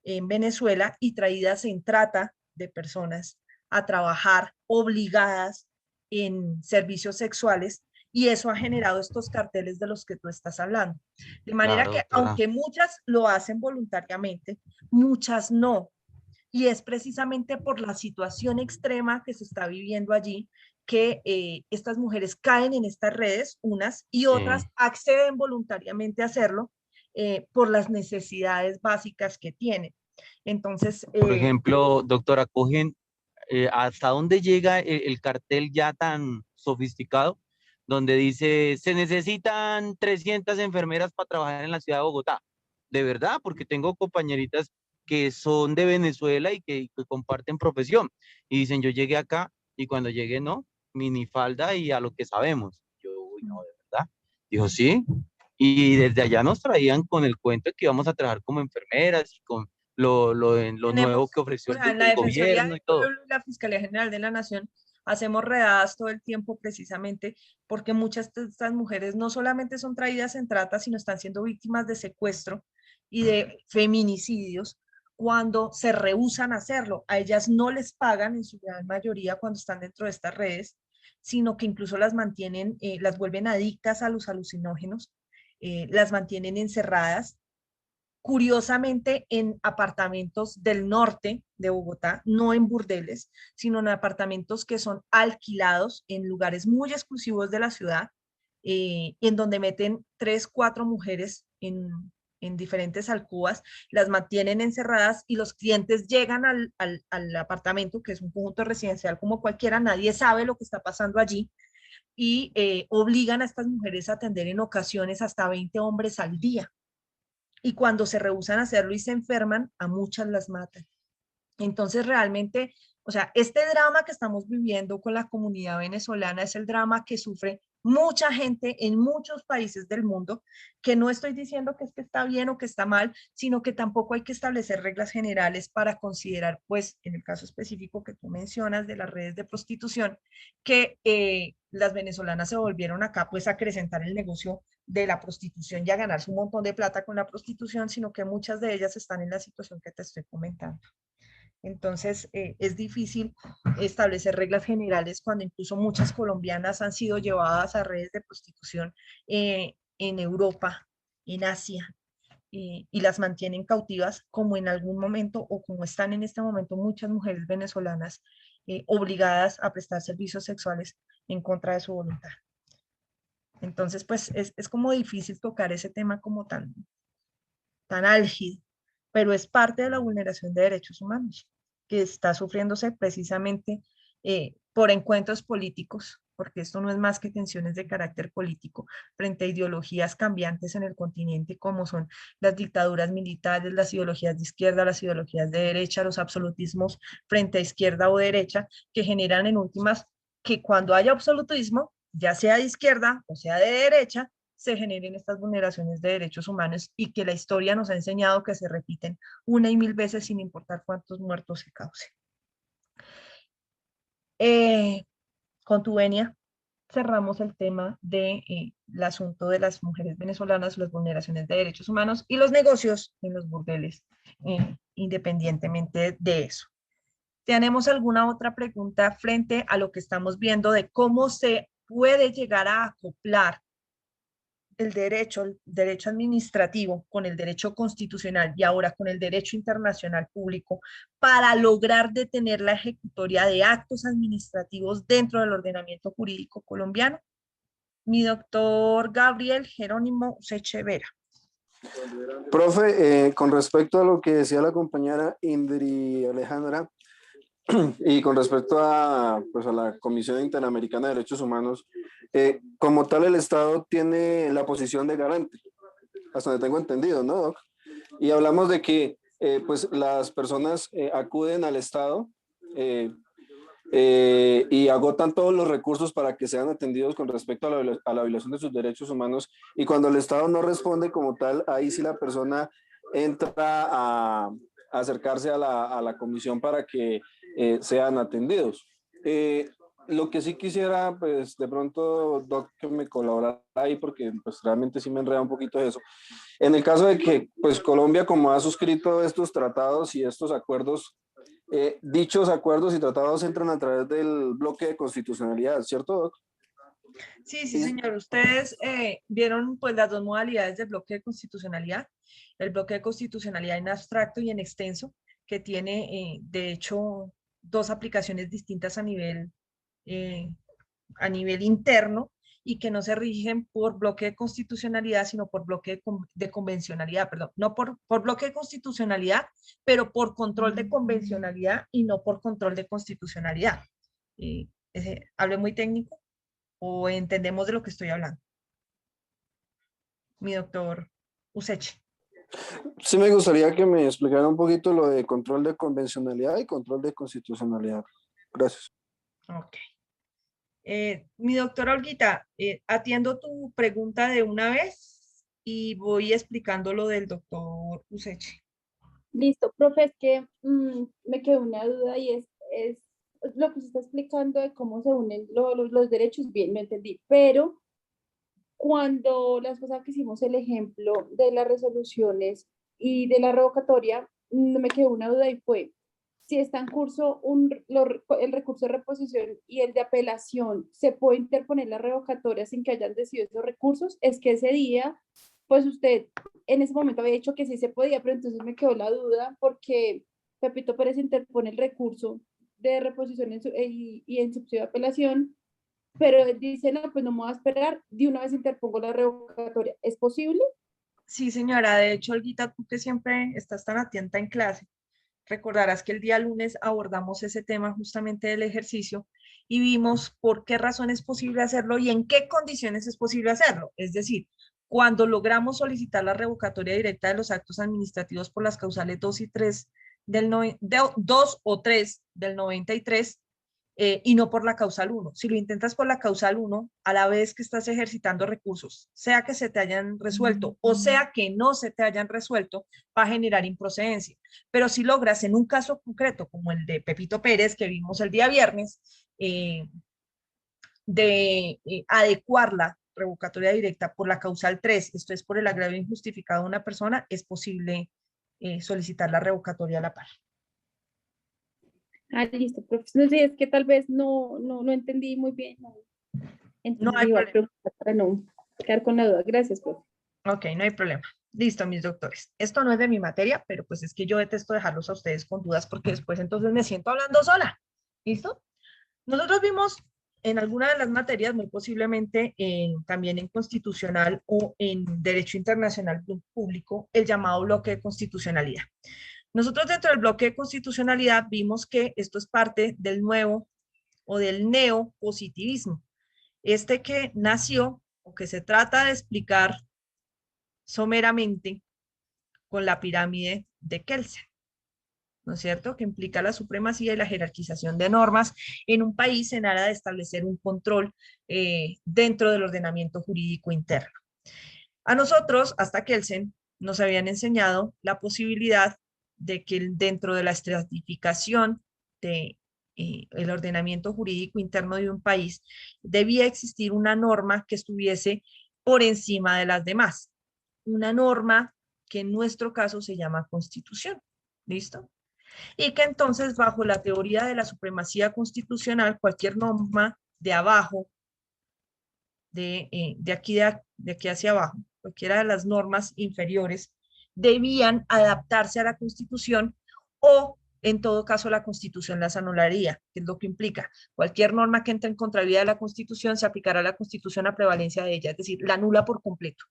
S1: en Venezuela y traídas en trata de personas a trabajar obligadas en servicios sexuales, y eso ha generado estos carteles de los que tú estás hablando. De manera
S13: Claro,
S1: que,
S13: doctora.
S1: aunque muchas lo hacen voluntariamente, muchas no. Y es precisamente por la situación extrema que se está viviendo allí que estas mujeres caen en estas redes, unas y otras acceden voluntariamente a hacerlo por las necesidades básicas que tienen. Entonces,
S13: Por ejemplo, doctora, cogen hasta dónde llega el cartel ya tan sofisticado, donde dice, se necesitan 300 enfermeras para trabajar en la ciudad de Bogotá. De verdad, porque tengo compañeritas que son de Venezuela y que comparten profesión. Y dicen, yo llegué acá y cuando llegué, no, minifalda y a lo que sabemos. Yo, uy, no, de verdad. Dijo, sí. Y desde allá nos traían con el cuento de que íbamos a trabajar como enfermeras y con lo nuevo que ofreció
S1: o sea, en la
S13: el
S1: Defensoría
S13: gobierno
S1: del
S13: y todo.
S1: Pueblo y la Fiscalía General de la Nación hacemos redadas todo el tiempo precisamente porque muchas de estas mujeres no solamente son traídas en trata, sino están siendo víctimas de secuestro y de feminicidios cuando se rehúsan a hacerlo. A ellas no les pagan en su gran mayoría cuando están dentro de estas redes, sino que incluso las mantienen, las vuelven adictas a los alucinógenos, las mantienen encerradas, curiosamente en apartamentos del norte de Bogotá, no en burdeles, sino en apartamentos que son alquilados en lugares muy exclusivos de la ciudad, en donde meten 3, 4 mujeres en diferentes alcobas, las mantienen encerradas y los clientes llegan al apartamento, que es un conjunto residencial como cualquiera, nadie sabe lo que está pasando allí, y obligan a estas mujeres a atender en ocasiones hasta 20 hombres al día. Y cuando se rehúsan a hacerlo y se enferman, a muchas las matan. Entonces, realmente, o sea, este drama que estamos viviendo con la comunidad venezolana es el drama que sufre mucha gente en muchos países del mundo, que no estoy diciendo que es que está bien o que está mal, sino que tampoco hay que establecer reglas generales para considerar, pues, en el caso específico que tú mencionas de las redes de prostitución, que las venezolanas se volvieron acá, pues, a acrecentar el negocio de la prostitución y a ganarse un montón de plata con la prostitución, sino que muchas de ellas están en la situación que te estoy comentando. Entonces, es difícil establecer reglas generales cuando incluso muchas colombianas han sido llevadas a redes de prostitución en Europa, en Asia, y las mantienen cautivas, como en algún momento o como están en este momento muchas mujeres venezolanas obligadas a prestar servicios sexuales en contra de su voluntad. Entonces, pues es como difícil tocar ese tema como tan álgido, pero es parte de la vulneración de derechos humanos que está sufriéndose precisamente por encuentros políticos, porque esto no es más que tensiones de carácter político frente a ideologías cambiantes en el continente, como son las dictaduras militares, las ideologías de izquierda, las ideologías de derecha, los absolutismos frente a izquierda o derecha, que generan en últimas que cuando haya absolutismo, ya sea de izquierda o sea de derecha, se generen estas vulneraciones de derechos humanos y que la historia nos ha enseñado que se repiten una y mil veces sin importar cuántos muertos se cause. Con tu venia, cerramos el tema del asunto de las mujeres venezolanas, las vulneraciones de derechos humanos y los negocios en los burdeles, independientemente de eso. ¿Tenemos alguna otra pregunta frente a lo que estamos viendo de cómo se puede llegar a acoplar el derecho administrativo con el derecho constitucional y ahora con el derecho internacional público para lograr detener la ejecutoria de actos administrativos dentro del ordenamiento jurídico colombiano? Mi doctor Gabriel Jerónimo Useche Vera.
S9: Profe, con respecto a lo que decía la compañera Indri Alejandra, y con respecto a, pues, a la Comisión Interamericana de Derechos Humanos, como tal el Estado tiene la posición de garante, hasta donde tengo entendido, ¿no, Doc? Y hablamos de que pues las personas acuden al Estado y agotan todos los recursos para que sean atendidos con respecto a la violación de sus derechos humanos, y cuando el Estado no responde como tal, ahí sí la persona entra a acercarse a la comisión para que sean atendidos. Lo que sí quisiera, pues de pronto, Doc, que me colaborara ahí, porque pues realmente sí me enreda un poquito eso. En el caso de que pues Colombia, como ha suscrito estos tratados y estos acuerdos, dichos acuerdos y tratados entran a través del bloque de constitucionalidad, ¿cierto, Doc?
S1: Sí, sí, señor. Ustedes vieron pues las dos modalidades del bloque de constitucionalidad. El bloque de constitucionalidad en abstracto y en extenso, que tiene de hecho dos aplicaciones distintas a nivel interno y que no se rigen por bloque de constitucionalidad, sino por bloque de convencionalidad, perdón, no por bloque de constitucionalidad, pero por control de convencionalidad y no por control de constitucionalidad. ¿Hablé muy técnico o entendemos de lo que estoy hablando? Mi doctor Useche.
S9: Sí, me gustaría que me explicara un poquito lo de control de convencionalidad y control de constitucionalidad. Gracias.
S1: Ok. Mi doctora Olguita, atiendo tu pregunta de una vez y voy explicando lo del doctor Useche.
S5: Listo, profe, es que me quedó una duda y es lo que se está explicando de cómo se unen los derechos, bien, lo entendí, pero cuando las cosas que hicimos el ejemplo de las resoluciones y de la revocatoria, me quedó una duda y fue, si está en curso el recurso de reposición y el de apelación, ¿se puede interponer la revocatoria sin que hayan decidido esos recursos? Es que ese día, pues usted en ese momento había dicho que sí se podía, pero entonces me quedó la duda porque Pepito Pérez interpone el recurso de reposición y en subsidio de apelación, pero él dice, no, pues no me voy a esperar, de una vez interpongo la revocatoria. ¿Es posible?
S1: Sí, señora. De hecho, Olguita, tú que siempre estás tan atenta en clase, recordarás que el día lunes abordamos ese tema justamente del ejercicio y vimos por qué razón es posible hacerlo y en qué condiciones es posible hacerlo. Es decir, cuando logramos solicitar la revocatoria directa de los actos administrativos por las causales 2 y 3 2 o 3 del 93, y no por la causal 1. Si lo intentas por la causal 1, a la vez que estás ejercitando recursos, sea que se te hayan resuelto o sea que no se te hayan resuelto, va a generar improcedencia. Pero si logras en un caso concreto, como el de Pepito Pérez, que vimos el día viernes, adecuar la revocatoria directa por la causal 3, esto es por el agravio injustificado de una persona, es posible solicitar la revocatoria a la par.
S5: Ah, listo, profesor. No sé, es que tal vez no entendí muy bien.
S1: No hay
S5: iba a
S1: problema.
S5: preguntar para no quedar con la duda. Gracias, profe.
S1: Ok, no hay problema. Listo, mis doctores. Esto no es de mi materia, pero pues es que yo detesto dejarlos a ustedes con dudas porque después entonces me siento hablando sola. ¿Listo? Nosotros vimos en alguna de las materias, muy posiblemente también en constitucional o en derecho internacional público, el llamado bloque de constitucionalidad. Nosotros dentro del bloque de constitucionalidad vimos que esto es parte del nuevo o del neopositivismo. Este que nació o que se trata de explicar someramente con la pirámide de Kelsen, ¿no es cierto? Que implica la supremacía y la jerarquización de normas en un país en aras de establecer un control dentro del ordenamiento jurídico interno. A nosotros, hasta Kelsen, nos habían enseñado la posibilidad de que dentro de la estratificación de el ordenamiento jurídico interno de un país debía existir una norma que estuviese por encima de las demás. Una norma que en nuestro caso se llama Constitución. ¿Listo? Y que entonces bajo la teoría de la supremacía constitucional, cualquier norma de abajo, de aquí hacia abajo, cualquiera de las normas inferiores, debían adaptarse a la Constitución o en todo caso la Constitución las anularía, que es lo que implica. Cualquier norma que entre en contravía de la Constitución se aplicará a la Constitución a prevalencia de ella, es decir, la anula por completo.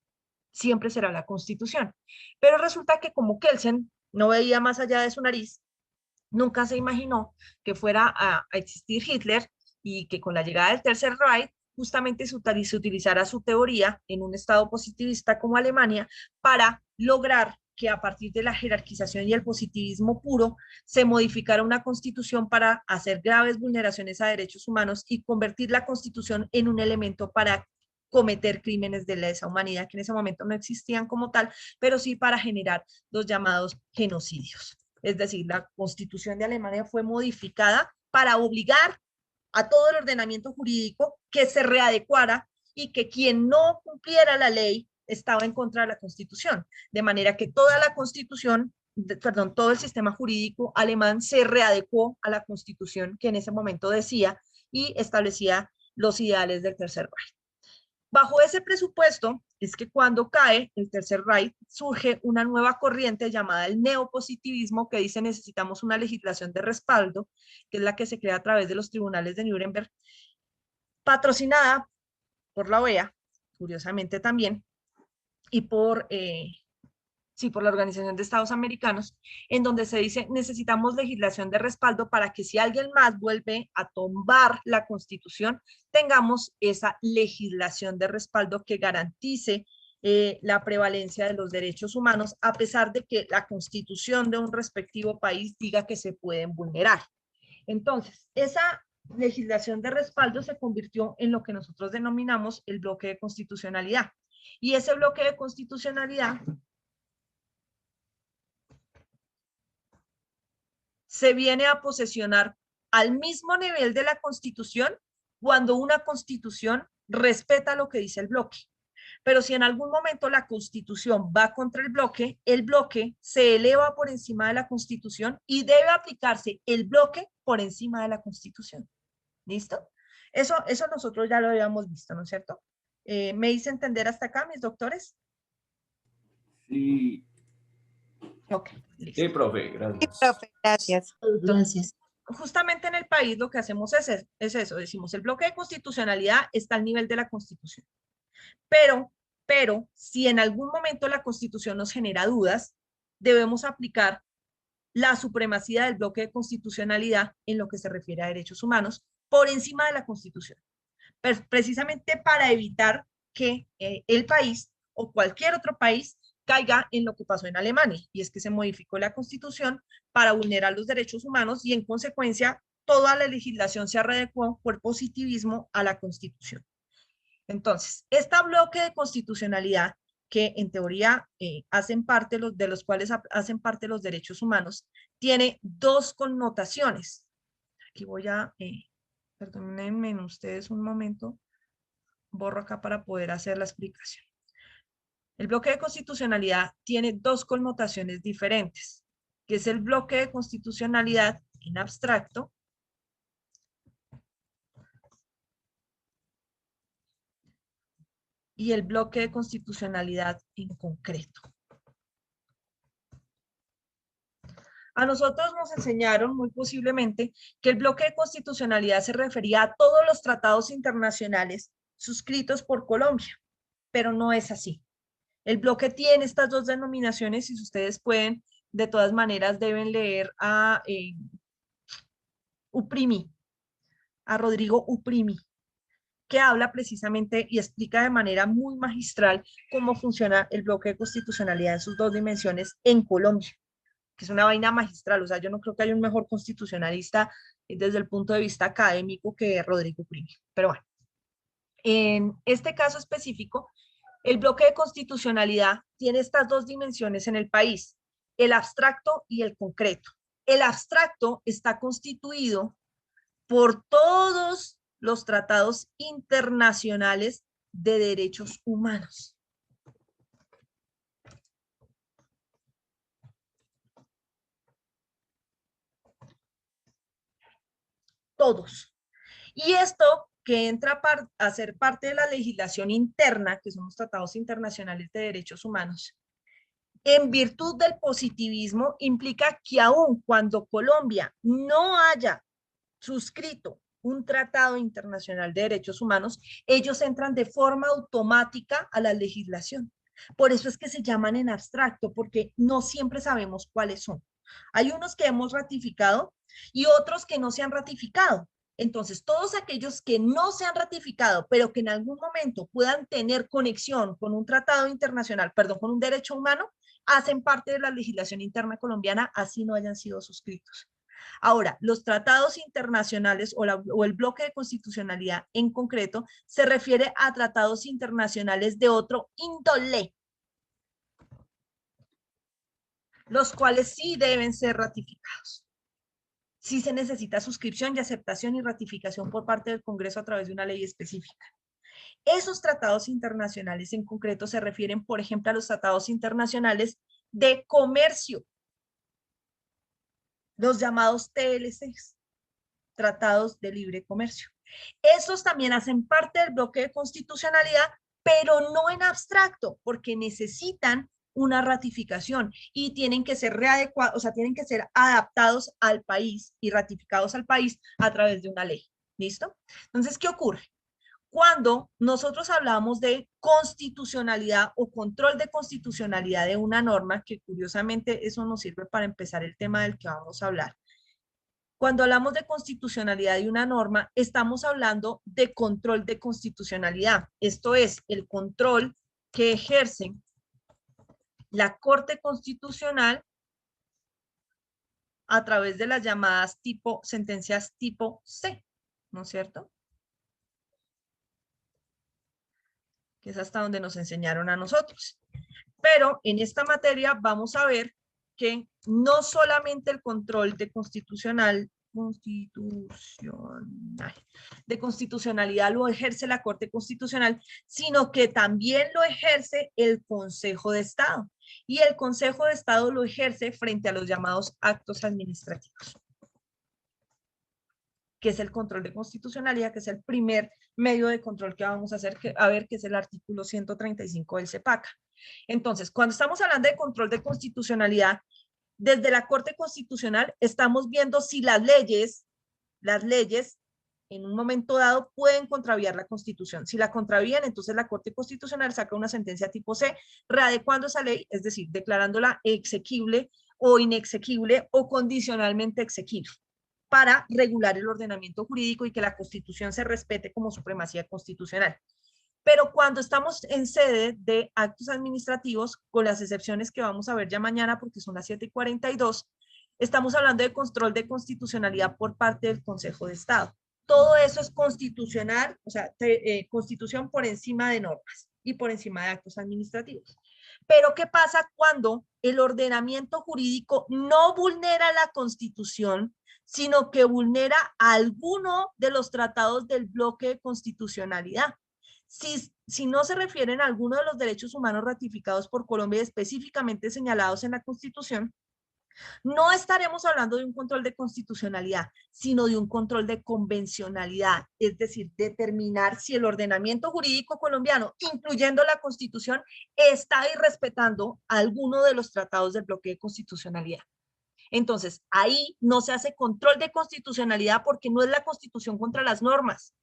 S1: Siempre será la Constitución. Pero resulta que como Kelsen no veía más allá de su nariz, nunca se imaginó que fuera a existir Hitler y que con la llegada del Tercer Reich justamente se utilizara su teoría en un estado positivista como Alemania para lograr que a partir de la jerarquización y el positivismo puro se modificara una constitución para hacer graves vulneraciones a derechos humanos y convertir la constitución en un elemento para cometer crímenes de lesa humanidad que en ese momento no existían como tal, pero sí para generar los llamados genocidios. Es decir, la Constitución de Alemania fue modificada para obligar a todo el ordenamiento jurídico que se readecuara y que quien no cumpliera la ley estaba en contra de la Constitución. De manera que toda la Constitución, perdón, todo el sistema jurídico alemán se readecuó a la Constitución que en ese momento decía y establecía los ideales del Tercer Reich. Bajo ese presupuesto es que cuando cae el Tercer Reich surge una nueva corriente llamada el neopositivismo que dice necesitamos una legislación de respaldo, que es la que se crea a través de los tribunales de Nuremberg, patrocinada por la OEA, curiosamente también, y por la Organización de Estados Americanos, en donde se dice necesitamos legislación de respaldo para que si alguien más vuelve a tumbar la Constitución, tengamos esa legislación de respaldo que garantice la prevalencia de los derechos humanos, a pesar de que la Constitución de un respectivo país diga que se pueden vulnerar. Entonces, esa legislación de respaldo se convirtió en lo que nosotros denominamos el bloque de constitucionalidad. Y ese bloque de constitucionalidad se viene a posesionar al mismo nivel de la Constitución cuando una Constitución respeta lo que dice el bloque. Pero si en algún momento la Constitución va contra el bloque se eleva por encima de la Constitución y debe aplicarse el bloque por encima de la Constitución. ¿Listo? Eso nosotros ya lo habíamos visto, ¿no es cierto? ¿Me hice entender hasta acá, mis doctores?
S12: Sí.
S1: Ok, listo.
S2: Sí, profe, gracias.
S10: Sí, profe, gracias.
S1: Gracias. Justamente en el país lo que hacemos es eso, decimos, el bloque de constitucionalidad está al nivel de la Constitución. Pero si en algún momento la Constitución nos genera dudas, debemos aplicar la supremacía del bloque de constitucionalidad en lo que se refiere a derechos humanos por encima de la Constitución, precisamente para evitar que el país o cualquier otro país caiga en lo que pasó en Alemania, y es que se modificó la Constitución para vulnerar los derechos humanos y en consecuencia toda la legislación se readecuó por positivismo a la Constitución. Entonces, este bloque de constitucionalidad, que en teoría hacen parte de los cuales hacen parte los derechos humanos, tiene dos connotaciones. Aquí voy a, perdónenme ustedes un momento, borro acá para poder hacer la explicación. El bloque de constitucionalidad tiene dos connotaciones diferentes, que es el bloque de constitucionalidad en abstracto y el bloque de constitucionalidad en concreto. A nosotros nos enseñaron muy posiblemente que el bloque de constitucionalidad se refería a todos los tratados internacionales suscritos por Colombia, pero no es así. El bloque tiene estas dos denominaciones y si ustedes pueden, de todas maneras deben leer a Uprimi, a Rodrigo Uprimi, que habla precisamente y explica de manera muy magistral cómo funciona el bloque de constitucionalidad en sus dos dimensiones en Colombia, que es una vaina magistral. O sea, yo no creo que haya un mejor constitucionalista desde el punto de vista académico que Rodrigo Uprimi. Pero bueno, en este caso específico, el bloque de constitucionalidad tiene estas dos dimensiones en el país, el abstracto y el concreto. El abstracto está constituido por todos los tratados internacionales de derechos humanos. Todos. Y esto que entra a ser parte de la legislación interna, que son los tratados internacionales de derechos humanos, en virtud del positivismo, implica que aun cuando Colombia no haya suscrito un tratado internacional de derechos humanos, ellos entran de forma automática a la legislación. Por eso es que se llaman en abstracto, porque no siempre sabemos cuáles son. Hay unos que hemos ratificado y otros que no se han ratificado. Entonces, todos aquellos que no se han ratificado, pero que en algún momento puedan tener conexión con un tratado internacional, perdón, con un derecho humano, hacen parte de la legislación interna colombiana, así no hayan sido suscritos. Ahora, los tratados internacionales o el bloque de constitucionalidad en concreto se refiere a tratados internacionales de otro índole, los cuales sí deben ser ratificados. Sí se necesita suscripción y aceptación y ratificación por parte del Congreso a través de una ley específica. Esos tratados internacionales en concreto se refieren, por ejemplo, a los tratados internacionales de comercio, los llamados TLCs, tratados de libre comercio. Estos también hacen parte del bloque de constitucionalidad, pero no en abstracto, porque necesitan una ratificación y tienen que ser readecuados, o sea, tienen que ser adaptados al país y ratificados al país a través de una ley. ¿Listo? Entonces, ¿qué ocurre? Cuando nosotros hablamos de constitucionalidad o control de constitucionalidad de una norma, que curiosamente eso nos sirve para empezar el tema del que vamos a hablar. Cuando hablamos de constitucionalidad de una norma, estamos hablando de control de constitucionalidad. Esto es el control que ejercen la Corte Constitucional a través de las llamadas sentencias tipo C, ¿no es cierto? Que es hasta donde nos enseñaron a nosotros. Pero en esta materia vamos a ver que no solamente el control de constitucionalidad lo ejerce la Corte Constitucional, sino que también lo ejerce el Consejo de Estado. Y el Consejo de Estado lo ejerce frente a los llamados actos administrativos, que es el control de constitucionalidad, que es el primer medio de control que vamos a hacer, que es el artículo 135 del CEPACA. Entonces, cuando estamos hablando de control de constitucionalidad, desde la Corte Constitucional estamos viendo si las leyes en un momento dado pueden contraviar la Constitución. Si la contravían, entonces la Corte Constitucional saca una sentencia tipo C, readecuando esa ley, es decir, declarándola exequible o inexequible o condicionalmente exequible, para regular el ordenamiento jurídico y que la Constitución se respete como supremacía constitucional. Pero cuando estamos en sede de actos administrativos, con las excepciones que vamos a ver ya mañana, porque son las 7:42, estamos hablando de control de constitucionalidad por parte del Consejo de Estado. Todo eso es constitucional, o sea, constitución por encima de normas y por encima de actos administrativos. Pero ¿qué pasa cuando el ordenamiento jurídico no vulnera la Constitución, sino que vulnera alguno de los tratados del bloque de constitucionalidad? Si no se refieren a alguno de los derechos humanos ratificados por Colombia, específicamente señalados en la Constitución, no estaremos hablando de un control de constitucionalidad, sino de un control de convencionalidad, es decir, determinar si el ordenamiento jurídico colombiano, incluyendo la Constitución, está irrespetando alguno de los tratados del bloque de constitucionalidad. Entonces, ahí no se hace control de constitucionalidad porque no es la Constitución contra las normas,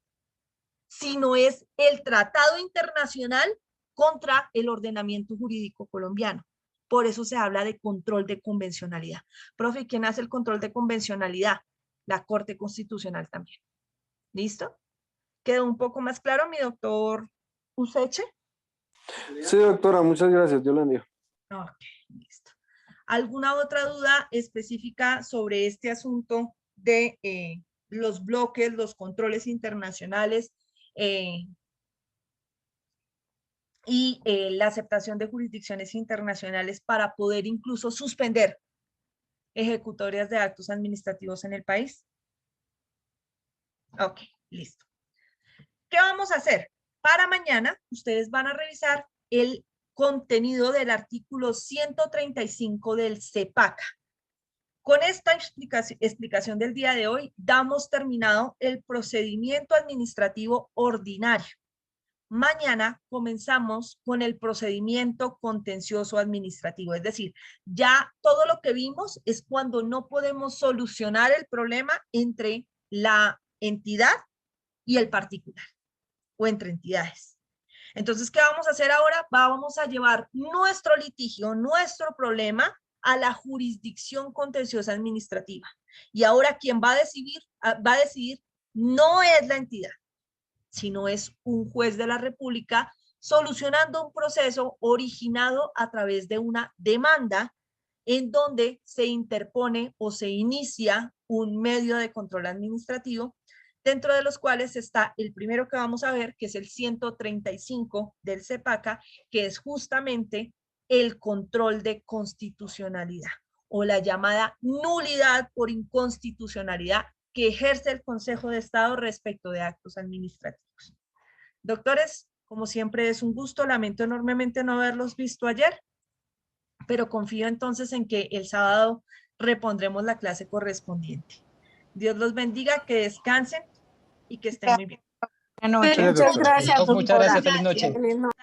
S1: sino es el tratado internacional contra el ordenamiento jurídico colombiano. Por eso se habla de control de convencionalidad. Profe, ¿quién hace el control de convencionalidad? La Corte Constitucional también. ¿Listo? ¿Quedó un poco más claro, mi doctor Useche?
S9: Sí, doctora, muchas gracias, yo la envío.
S1: Ok, listo. ¿Alguna otra duda específica sobre este asunto de los bloques, los controles internacionales y la aceptación de jurisdicciones internacionales para poder incluso suspender ejecutorias de actos administrativos en el país? Ok, listo. ¿Qué vamos a hacer? Para mañana, ustedes van a revisar el contenido del artículo 135 del CEPACA. Con esta explicación del día de hoy, damos terminado el procedimiento administrativo ordinario. Mañana comenzamos con el procedimiento contencioso administrativo, es decir, ya todo lo que vimos es cuando no podemos solucionar el problema entre la entidad y el particular o entre entidades. Entonces, ¿qué vamos a hacer ahora? Vamos a llevar nuestro litigio, nuestro problema a la jurisdicción contenciosa administrativa. Y ahora quien va a decidir no es la entidad, sino es un juez de la República solucionando un proceso originado a través de una demanda en donde se interpone o se inicia un medio de control administrativo, dentro de los cuales está el primero que vamos a ver, que es el 135 del CEPACA, que es justamente el control de constitucionalidad o la llamada nulidad por inconstitucionalidad que ejerce el Consejo de Estado respecto de actos administrativos. Doctores, como siempre es un gusto, lamento enormemente no haberlos visto ayer, pero confío entonces en que el sábado repondremos la clase correspondiente. Dios los bendiga, que descansen y que estén muy bien.
S10: Buenas noches.
S5: Muchas gracias,
S14: Muchas gracias,
S5: doctora.
S14: feliz noche.
S5: Feliz noche.